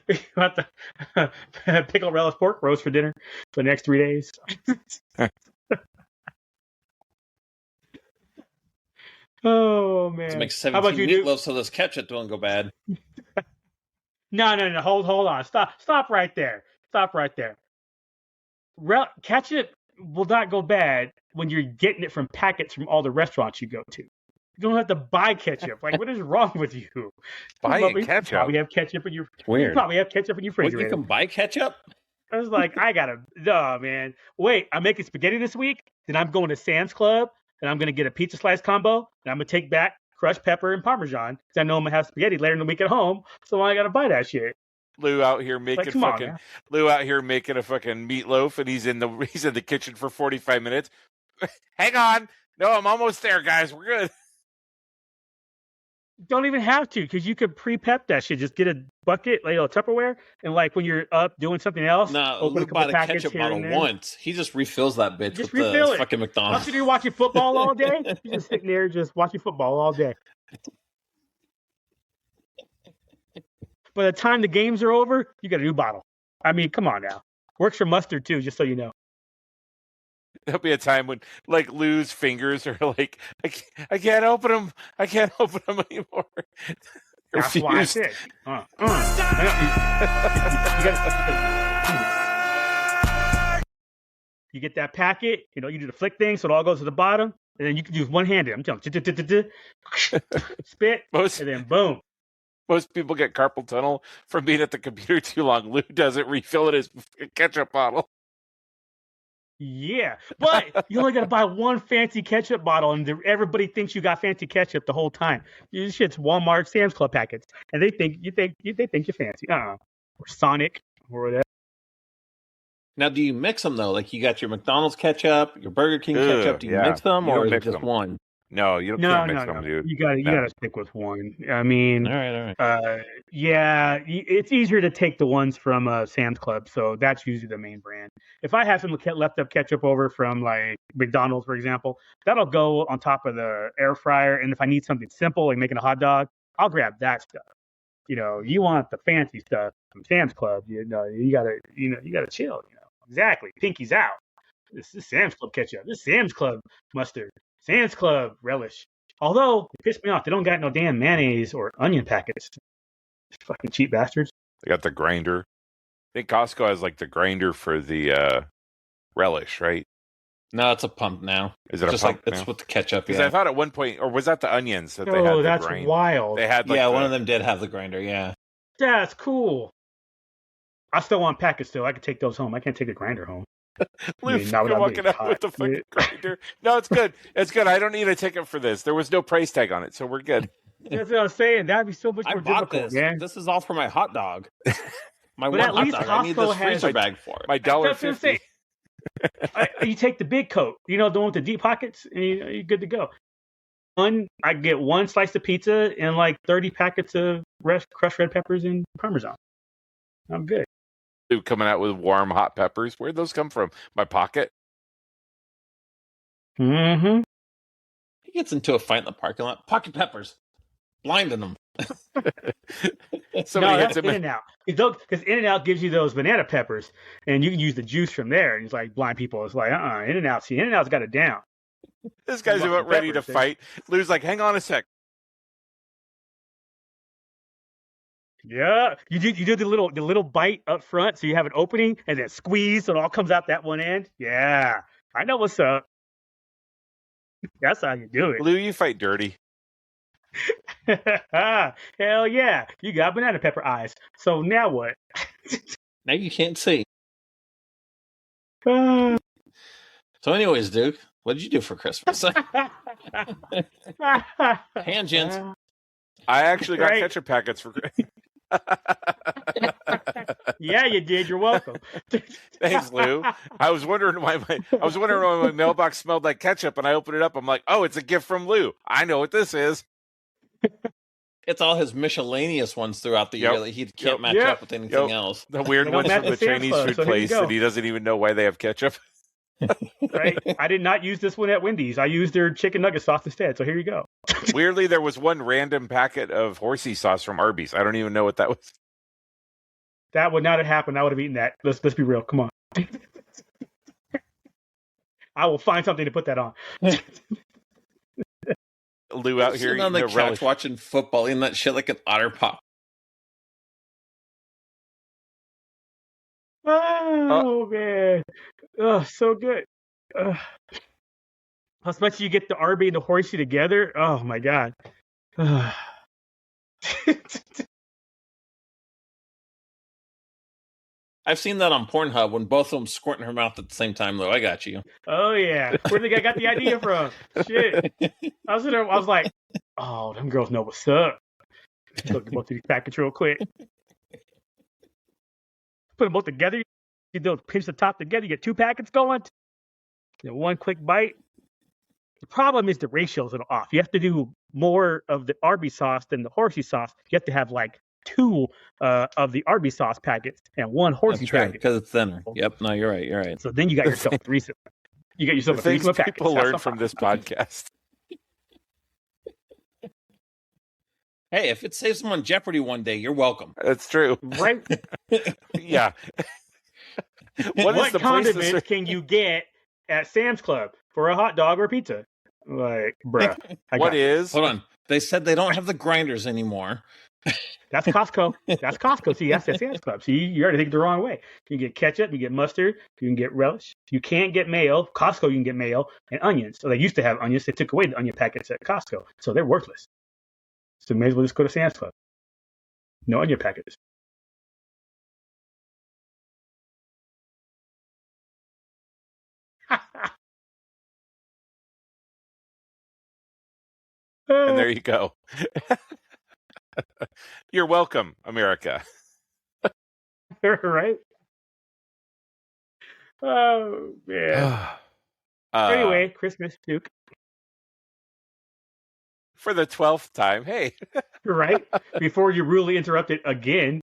We about to pickle relish pork roast for dinner for the next 3 days. Oh, man. Let's make 17 meatloaf so this ketchup don't go bad. No. Hold on. Stop right there. Ketchup will not go bad when you're getting it from packets from all the restaurants you go to. You don't have to buy ketchup. Like, what is wrong with you? Buying ketchup? You probably have ketchup in your Weird. You probably have ketchup in your refrigerator. You can buy ketchup? I was like, no, man. Wait, I'm making spaghetti this week. Then I'm going to Sam's Club, and I'm going to get a pizza slice combo, and I'm going to take back crushed pepper and Parmesan because I know I'm going to have spaghetti later in the week at home, so I got to buy that shit. Lou out here making a fucking meatloaf, and he's in the kitchen for 45 minutes. Hang on, no, I'm almost there, guys. We're good. Don't even have to because you could pre-pep that shit. Just get a bucket, like a Tupperware, and like when you're up doing something else, open a couple packets ketchup bottle once. He just refills that bitch with the fucking McDonald's. After you're watching football all day, you're just sitting there just watching football all day. By the time the games are over, you got a new bottle. I mean, come on now. Works for mustard too, just so you know. There'll be a time when, like, Lou's fingers are like, I can't open them. I can't open them anymore. That's why I said. You get that packet. You do the flick thing, so it all goes to the bottom. And then you can use one-handed. I'm telling you, spit, and then boom. Most people get carpal tunnel from being at the computer too long. Lou doesn't refill it as ketchup bottle. Yeah, but you only got to buy one fancy ketchup bottle, and everybody thinks you got fancy ketchup the whole time. This shit's Walmart, Sam's Club packets, and they think you're fancy. Or Sonic or whatever. Now, do you mix them though? Like you got your McDonald's ketchup, your Burger King ketchup. Do you mix them, or is it just one? No, you don't mix them, dude. You gotta stick with one. I mean, all right. Yeah, it's easier to take the ones from Sam's Club, so that's usually the main brand. If I have some left up ketchup over from like McDonald's, for example, that'll go on top of the air fryer. And if I need something simple like making a hot dog, I'll grab that stuff. You want the fancy stuff from Sam's Club. You gotta chill. Exactly. Pinky's out. This is Sam's Club ketchup. This is Sam's Club mustard. Sam's Club relish. Although, it pissed me off. They don't got no damn mayonnaise or onion packets. Fucking cheap bastards. They got the grinder. I think Costco has like the grinder for the relish, right? No, it's a pump now. Is it just a pump like it's with the ketchup? Because I thought at one point, or was that the onions that they had? Oh, that's wild. They had one of them did have the grinder. Yeah, that's cool. I still want packets. Still, I can take those home. I can't take a grinder home. You're walking out with the fucking grinder. No, it's good. It's good. I don't need a ticket for this. There was no price tag on it, so we're good. That's what I'm saying. That'd be so much more difficult. This is all for my hot dog. My but one hot dog. I need this freezer bag for it. My $1.50. You take the big coat, the one with the deep pockets, and you're good to go. I get one slice of pizza and like 30 packets of crushed red peppers and Parmesan. I'm good. Dude, coming out with warm hot peppers. Where'd those come from? My pocket? Mm-hmm. He gets into a fight in the parking lot. Pocket peppers. Blinding them. No, that's In-N-Out. Because In-N-Out gives you those banana peppers, and you can use the juice from there. And it's like blind people. It's like, In-N-Out. See, In-N-Out's got it down. This guy's about ready to fight. Lou's like, hang on a sec. Yeah, you do the little bite up front, so you have an opening, and then squeeze, so it all comes out that one end. Yeah, I know what's up. That's how you do it. Lou, you fight dirty. Hell yeah, you got banana pepper eyes. So now what? Now you can't see. So, anyways, Duke, what did you do for Christmas? Tangents. I actually got ketchup packets for Christmas. Yeah, you did. You're welcome. Thanks, Lou. I was wondering why my mailbox smelled like ketchup, and I opened it up. I'm like, oh, it's a gift from Lou. I know what this is. It's all his miscellaneous ones throughout the year that he can't match up with anything else. The weird ones from the Chinese food place that he doesn't even know why they have ketchup. Right? I did not use this one at Wendy's. I used their chicken nugget sauce instead. So here you go. Weirdly, there was one random packet of horsey sauce from Arby's. I don't even know what that was. That would not have happened. I would have eaten that. Let's be real. Come on. I will find something to put that on. Lou out here on the couch watching football, eating that shit like an otter pop. Oh man. Oh, so good. Especially you get the Arby and the horsey together. Oh my god. I've seen that on Pornhub when both of them squirt in her mouth at the same time, though. I got you. Oh yeah. Where the guy got the idea from? Shit. I was like, oh, them girls know what's up. Look at both of these packets real quick. Put them both together. You do pinch the top together. You get two packets going. One quick bite. The problem is the ratios are off. You have to do more of the Arby sauce than the horsey sauce. You have to have like two of the Arby sauce packets and one horsey packet. Because it's thinner. Yep. No, you're right. So then you got yourself a threesome. You got yourself a threesome packet. People learn from this podcast. Hey, if it saves them on Jeopardy one day, you're welcome. That's true. Right? Yeah. What condiments can you get at Sam's Club for a hot dog or pizza? Like, bruh. Hold on. They said they don't have the grinders anymore. That's Costco. That's Costco. See, that's Sam's Club. See, you already think the wrong way. You can get ketchup, you can get mustard, you can get relish. You can't get mayo. Costco, you can get mayo and onions. So they used to have onions. They took away the onion packets at Costco. So they're worthless. So may as well just go to Sam's Club. No onion packets. And there you go. You're welcome, America. Right? Oh, man. Anyway, Christmas, Duke. For the 12th time. Hey. Right? Before you rudely interrupt it again.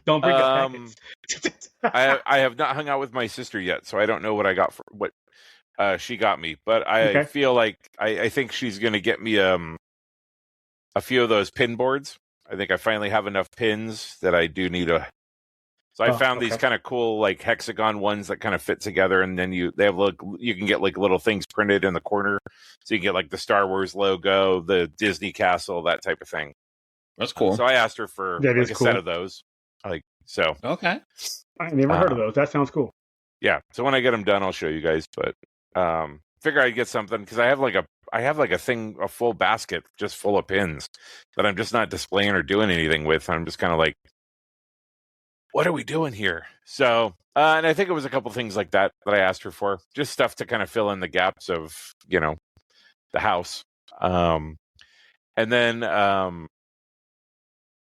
Don't bring up packets. I have not hung out with my sister yet, so I don't know what I got for what she got me. But I feel like I think she's going to get me a few of those pin boards. I think I finally have enough pins that I do need a. So I found these kind of cool like hexagon ones that kind of fit together, and then you can get like little things printed in the corner, so you can get like the Star Wars logo, the Disney castle, that type of thing. That's cool. So I asked her for like a set of those. Okay. I never heard of those. That sounds cool. Yeah. So when I get them done, I'll show you guys. But figure I'd get something because I have like a full basket just full of pins that I'm just not displaying or doing anything with. I'm just kind of like, what are we doing here? So, and I think it was a couple things like that I asked her for, just stuff to kind of fill in the gaps of, the house. And then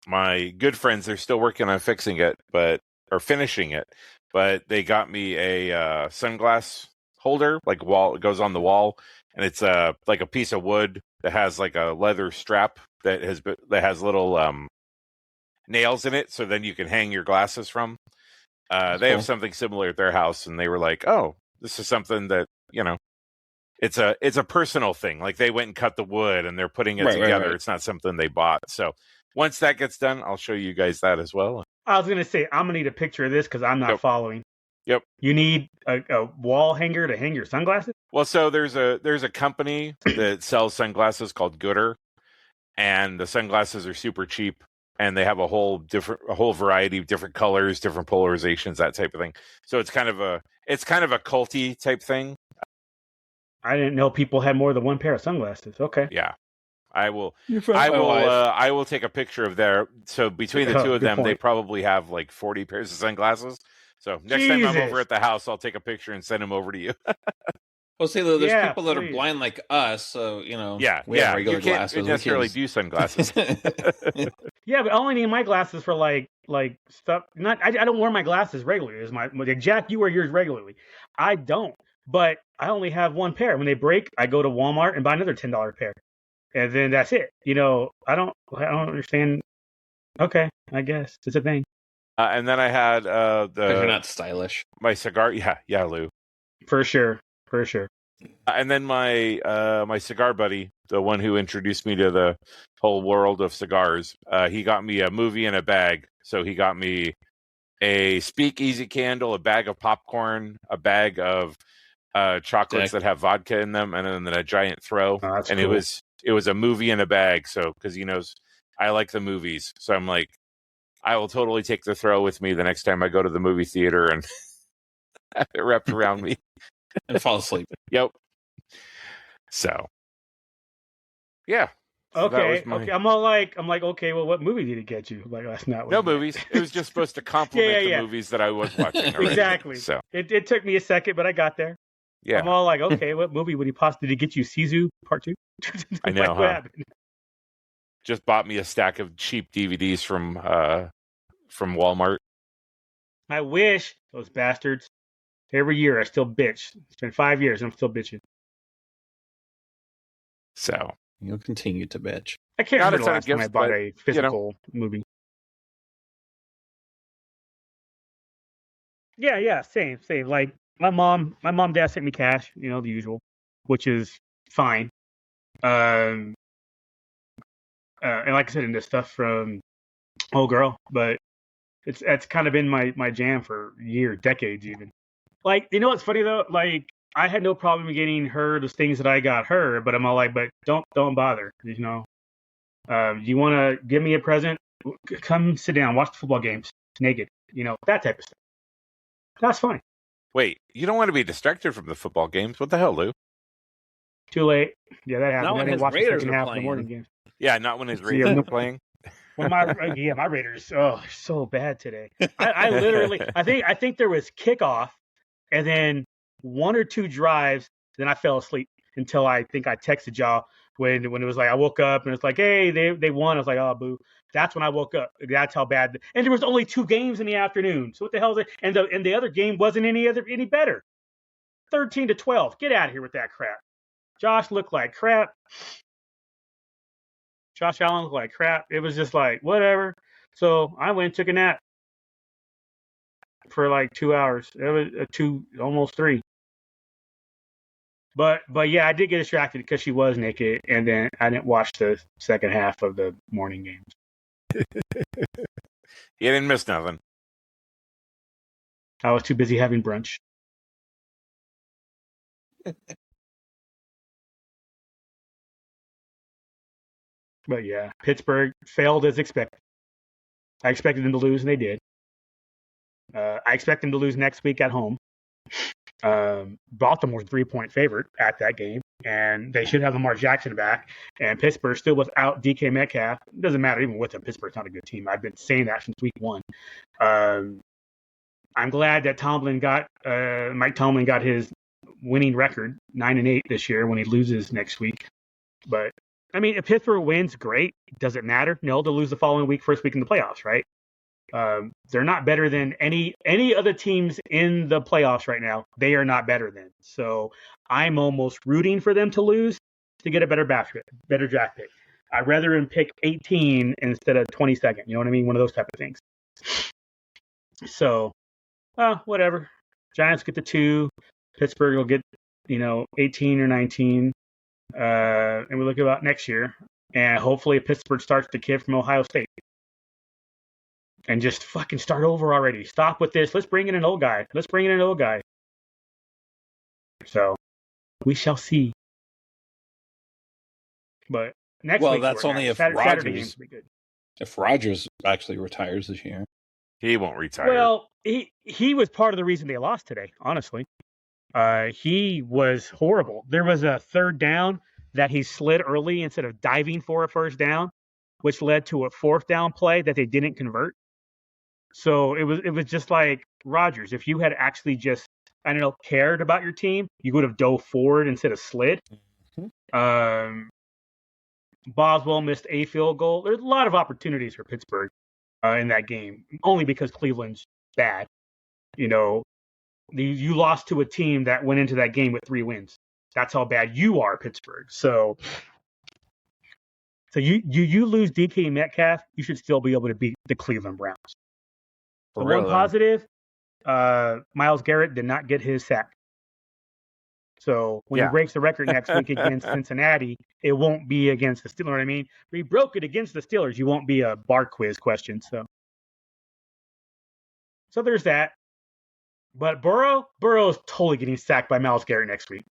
my good friends, they're still working on finishing it, but they got me a sunglass holder, like wall, it goes on the wall, and it's like a piece of wood that has like a leather strap that has little nails in it, so then you can hang your glasses from. They have something similar at their house, and they were like, "Oh, this is something that it's a personal thing. Like they went and cut the wood, and they're putting it together. Right. It's not something they bought." So once that gets done, I'll show you guys that as well. I was gonna say I'm gonna need a picture of this because I'm not following. Yep. You need a wall hanger to hang your sunglasses? Well, so there's a company that sells sunglasses called Gooder, and the sunglasses are super cheap. And they have a whole variety of different colors, different polarizations, that type of thing. So it's kind of a culty type thing. I didn't know people had more than one pair of sunglasses. Okay. Yeah, I will take a picture of their. So between the two of them, they probably have like 40 pairs of sunglasses. So next time I'm over at the house, I'll take a picture and send them over to you. Well, see, there's people that are blind like us, so we have regular glasses. You can't necessarily do sunglasses. Yeah, but I only need my glasses for like stuff. I don't wear my glasses regularly. Jack, you wear yours regularly. I don't, but I only have one pair. When they break, I go to Walmart and buy another $10 pair, and then that's it. I don't understand. Okay, I guess it's a thing. And then I had you're not stylish. My cigar, yeah, Lou, for sure. And then my cigar buddy, the one who introduced me to the whole world of cigars, he got me a movie in a bag. So he got me a speakeasy candle, a bag of popcorn, a bag of chocolates that have vodka in them, and then a giant throw. Oh, that's and cool. it was a movie in a bag. So because he knows I like the movies, so I'm like, I will totally take the throw with me the next time I go to the movie theater and have it wrapped around me. And fall asleep. Yep. So, yeah. Okay. Okay. I'm like, okay. Well, what movie did it get you? Like, that's not. No movies. It was just supposed to complement the movies that I was watching. Already. Exactly. So it took me a second, but I got there. Yeah. I'm all like, okay, what movie would he possibly get you? Sisu Part 2? I know. What happened? Just bought me a stack of cheap DVDs from Walmart. I wish those bastards. Every year I still bitch. It's been 5 years and I'm still bitching. So you'll continue to bitch. I can't remember the last time I bought a physical movie. Yeah, same. Like my mom, dad sent me cash, the usual, which is fine. And like I said, in this stuff from old girl, but it's kind of been my jam for years, decades even. Like, what's funny though? Like, I had no problem getting her the things that I got her, but I'm all like, but don't bother, You want to give me a present? Come sit down, watch the football games naked. That type of stuff. That's fine. Wait, you don't want to be distracted from the football games? What the hell, Lou? Too late. Yeah, that happened. Not when his Raiders are half playing. of the morning games. Yeah, not when his Raiders are playing. Well, my Raiders. Oh, so bad today. I literally, I think there was kickoff, and then 1 or 2 drives. Then I fell asleep until I think I texted y'all when it was like I woke up and it's like, hey, they won. I was like, oh, boo. That's when I woke up. That's how bad. And there was only 2 games in the afternoon. So what the hell is it? And the other game wasn't any better. 13-12. Get out of here with that crap. Josh looked like crap. Josh Allen looked like crap. It was just like, whatever. So I went and took a nap for like 2 hours. It was almost 3. But yeah, I did get distracted because she was naked, and then I didn't watch the second half of the morning games. You didn't miss nothing. I was too busy having brunch. But yeah, Pittsburgh failed as expected. I expected them to lose, and they did. I expect them to lose next week at home. Baltimore's 3-point favorite at that game, and they should have Lamar Jackson back. And Pittsburgh still without DK Metcalf. It doesn't matter even with them. Pittsburgh's not a good team. I've been saying that since week 1. I'm glad that Mike Tomlin got his winning record, 9-8 this year when he loses next week. But I mean, if Pittsburgh wins, great. Does it matter? No, they'll lose the following week, first week in the playoffs, right? They're not better than any other teams in the playoffs right now. They are not better than. So I'm almost rooting for them to lose to get a better draft pick. I'd rather them pick 18 instead of 22nd. You know what I mean? One of those type of things. So, whatever. Giants get the 2. Pittsburgh will get 18 or 19. And we look about next year, and hopefully Pittsburgh starts the kid from Ohio State and just fucking start over already. Stop with this. Let's bring in an old guy. So we shall see. But next week, that's only if Rodgers. If Rodgers actually retires this year, he won't retire. Well, he was part of the reason they lost today. Honestly. He was horrible. There was a 3rd down that he slid early instead of diving for a first down, which led to a 4th down play that they didn't convert. So it was just like Rodgers. If you had actually just, cared about your team, you would have dove forward instead of slid. Mm-hmm. Boswell missed a field goal. There's a lot of opportunities for Pittsburgh in that game, only because Cleveland's bad. You lost to a team that went into that game with 3 wins. That's how bad you are, Pittsburgh. So you lose DK Metcalf, you should still be able to beat the Cleveland Browns. The one positive, Myles Garrett did not get his sack. So when he breaks the record next week against Cincinnati, it won't be against the Steelers. You know what I mean? If he broke it against the Steelers, you won't be a bar quiz question. So there's that. But Burrow's totally getting sacked by Myles Garrett next week.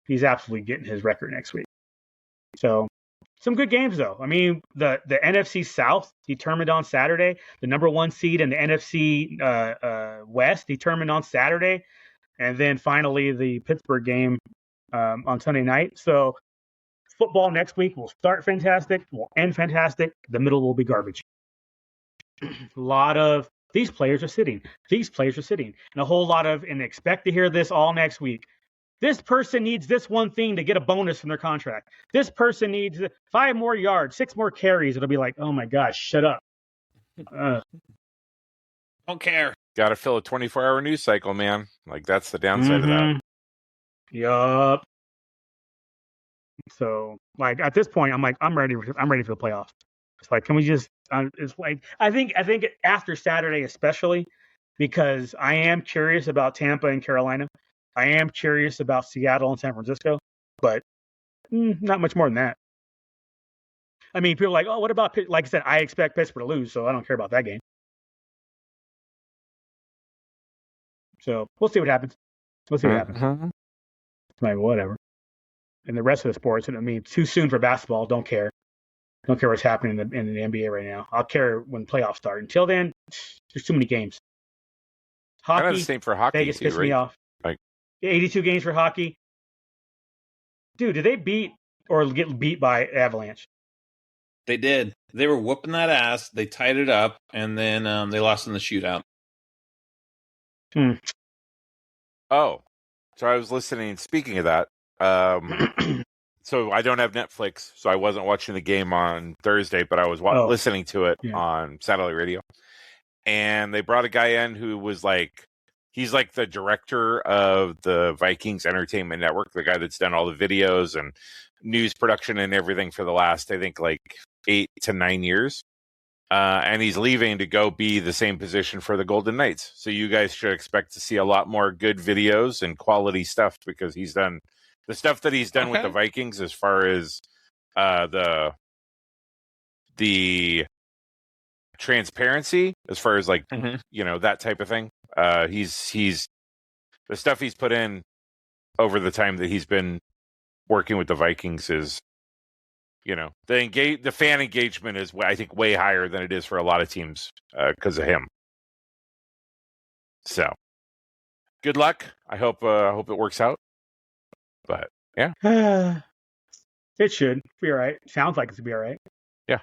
He's absolutely getting his record next week. So, some good games, though. I mean, the NFC South determined on Saturday. The number 1 seed in the NFC West determined on Saturday. And then finally the Pittsburgh game on Sunday night. So, football next week will start fantastic, will end fantastic. The middle will be garbage. A lot of these players are sitting. And a whole lot of, and expect to hear this all next week. This person needs this one thing to get a bonus from their contract. This person needs 5 more yards, 6 more carries. It'll be like, oh my gosh, shut up. Don't care. Got to fill a 24-hour news cycle, man. Like, that's the downside of that. Yup. So, like, at this point, I'm ready for the playoffs. It's like, can we just? It's like I think after Saturday, especially because I am curious about Tampa and Carolina. I am curious about Seattle and San Francisco, but not much more than that. I mean, people are like, oh, what about? Like I said, I expect Pittsburgh to lose, so I don't care about that game. So we'll see what happens. Like whatever. And the rest of the sports, I mean, too soon for basketball. Don't care. Don't care what's happening in the NBA right now. I'll care when playoffs start. Until then, there's too many games. Hockey, kind of the same for hockey. Vegas pissed me off. Like 82 games for hockey. Dude, did they beat or get beat by Avalanche? They did. They were whooping that ass. They tied it up, and then they lost in the shootout. Oh, so I was listening. Speaking of that, so I don't have Netflix, so I wasn't watching the game on Thursday, but I was listening to it on satellite radio. And they brought a guy in who was he's like the director of the Vikings Entertainment Network, the guy that's done all the videos and news production and everything for the last, I think, 8 to 9 years. And he's leaving to go be the same position for the Golden Knights. So you guys should expect to see a lot more good videos and quality stuff because he's done the stuff that he's done with the Vikings as far as the transparency, as far as that type of thing. He's the stuff he's put in over the time that he's been working with the Vikings is, the fan engagement is, I think, way higher than it is for a lot of teams because of him. So, good luck. I hope it works out. But yeah, it should be all right. Sounds like it's be all right. Yeah.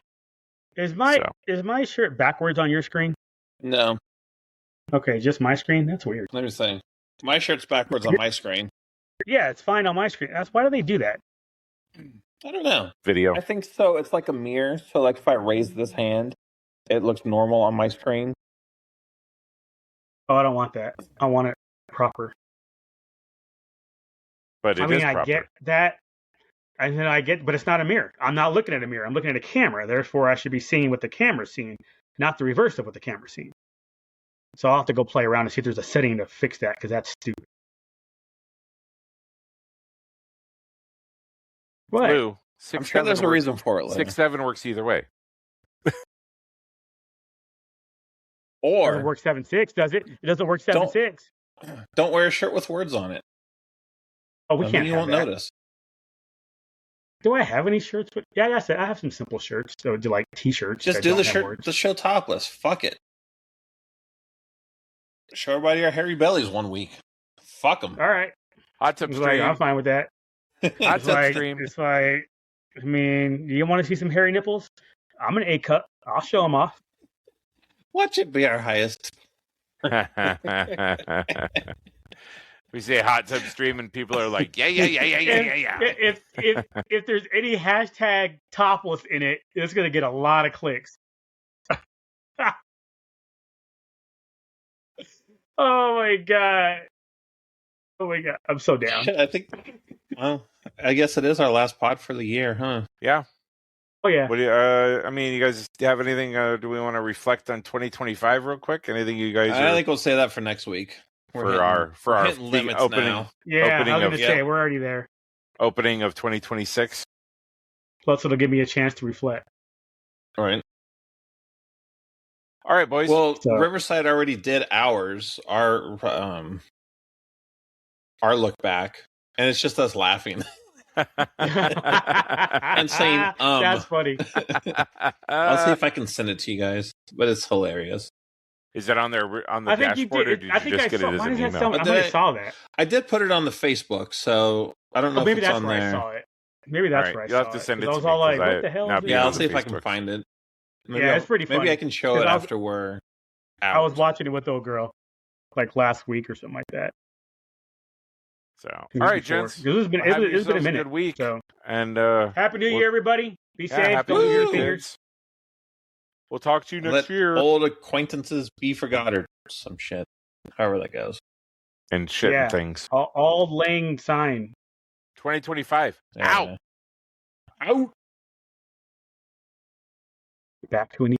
Is my shirt backwards on your screen? No. Okay, just my screen. That's weird. Let me see. My shirt's backwards on my screen. Yeah, it's fine on my screen. Why do they do that? I don't know. Video. I think so. It's like a mirror. So if I raise this hand, it looks normal on my screen. Oh, I don't want that. I want it proper. But it is proper. I get that. And then but it's not a mirror. I'm not looking at a mirror. I'm looking at a camera. Therefore, I should be seeing what the camera's seeing, not the reverse of what the camera's seeing. So I'll have to go play around and see if there's a setting to fix that, because that's stupid. What? Blue, I'm sure there's a reason for it. 6-7 works either way. Or it doesn't work 7-6, does it? It doesn't work 7-6. Don't wear a shirt with words on it. Oh, we can't. You won't notice. Do I have any shirts with? Yeah, I said I have some simple shirts. So do t-shirts. Just do the shirt. The show topless. Fuck it. Show everybody our hairy bellies one week. Fuck them. All right. Hot tub stream. I'm fine with that. Hot tub stream. It's do you want to see some hairy nipples? I'm an A cup. I'll show them off. Watch it be our highest. We say hot tub stream and people are like, yeah. If there's any hashtag topless in it, it's going to get a lot of clicks. Oh my god. I'm so down. I guess it is our last pod for the year, huh? Yeah. Oh yeah. What do you guys have anything? Do we want to reflect on 2025 real quick? Anything you guys? I think we'll say that for next week. For our limits opening. Now. Yeah, I was going to say we're already there. Opening of 2026. Plus, it'll give me a chance to reflect. All right. All right, boys. Well, Riverside already did ours. Our look back, and it's just us laughing. And saying, That's funny. I'll see if I can send it to you guys, but it's hilarious. Is it on the dashboard, or did you just get it as an email? I saw that. I did put it on the Facebook, so I don't know if it's on there. I saw it. Maybe that's where I saw it. You'll have to send it to me. I was all like, what the hell is this? Yeah, I'll see if I can find it. It's pretty funny. Maybe I can show it after we're out. I was watching it with the old girl last week or something like that. So, all right, gents. It's been a minute. Good week. So. And Happy New Year, everybody. Be safe. Happy New Year, fingers. We'll talk to you next year. Old acquaintances be forgot or some shit. However that goes. And shit and things. All laying sign. 2025. Ow. Back to an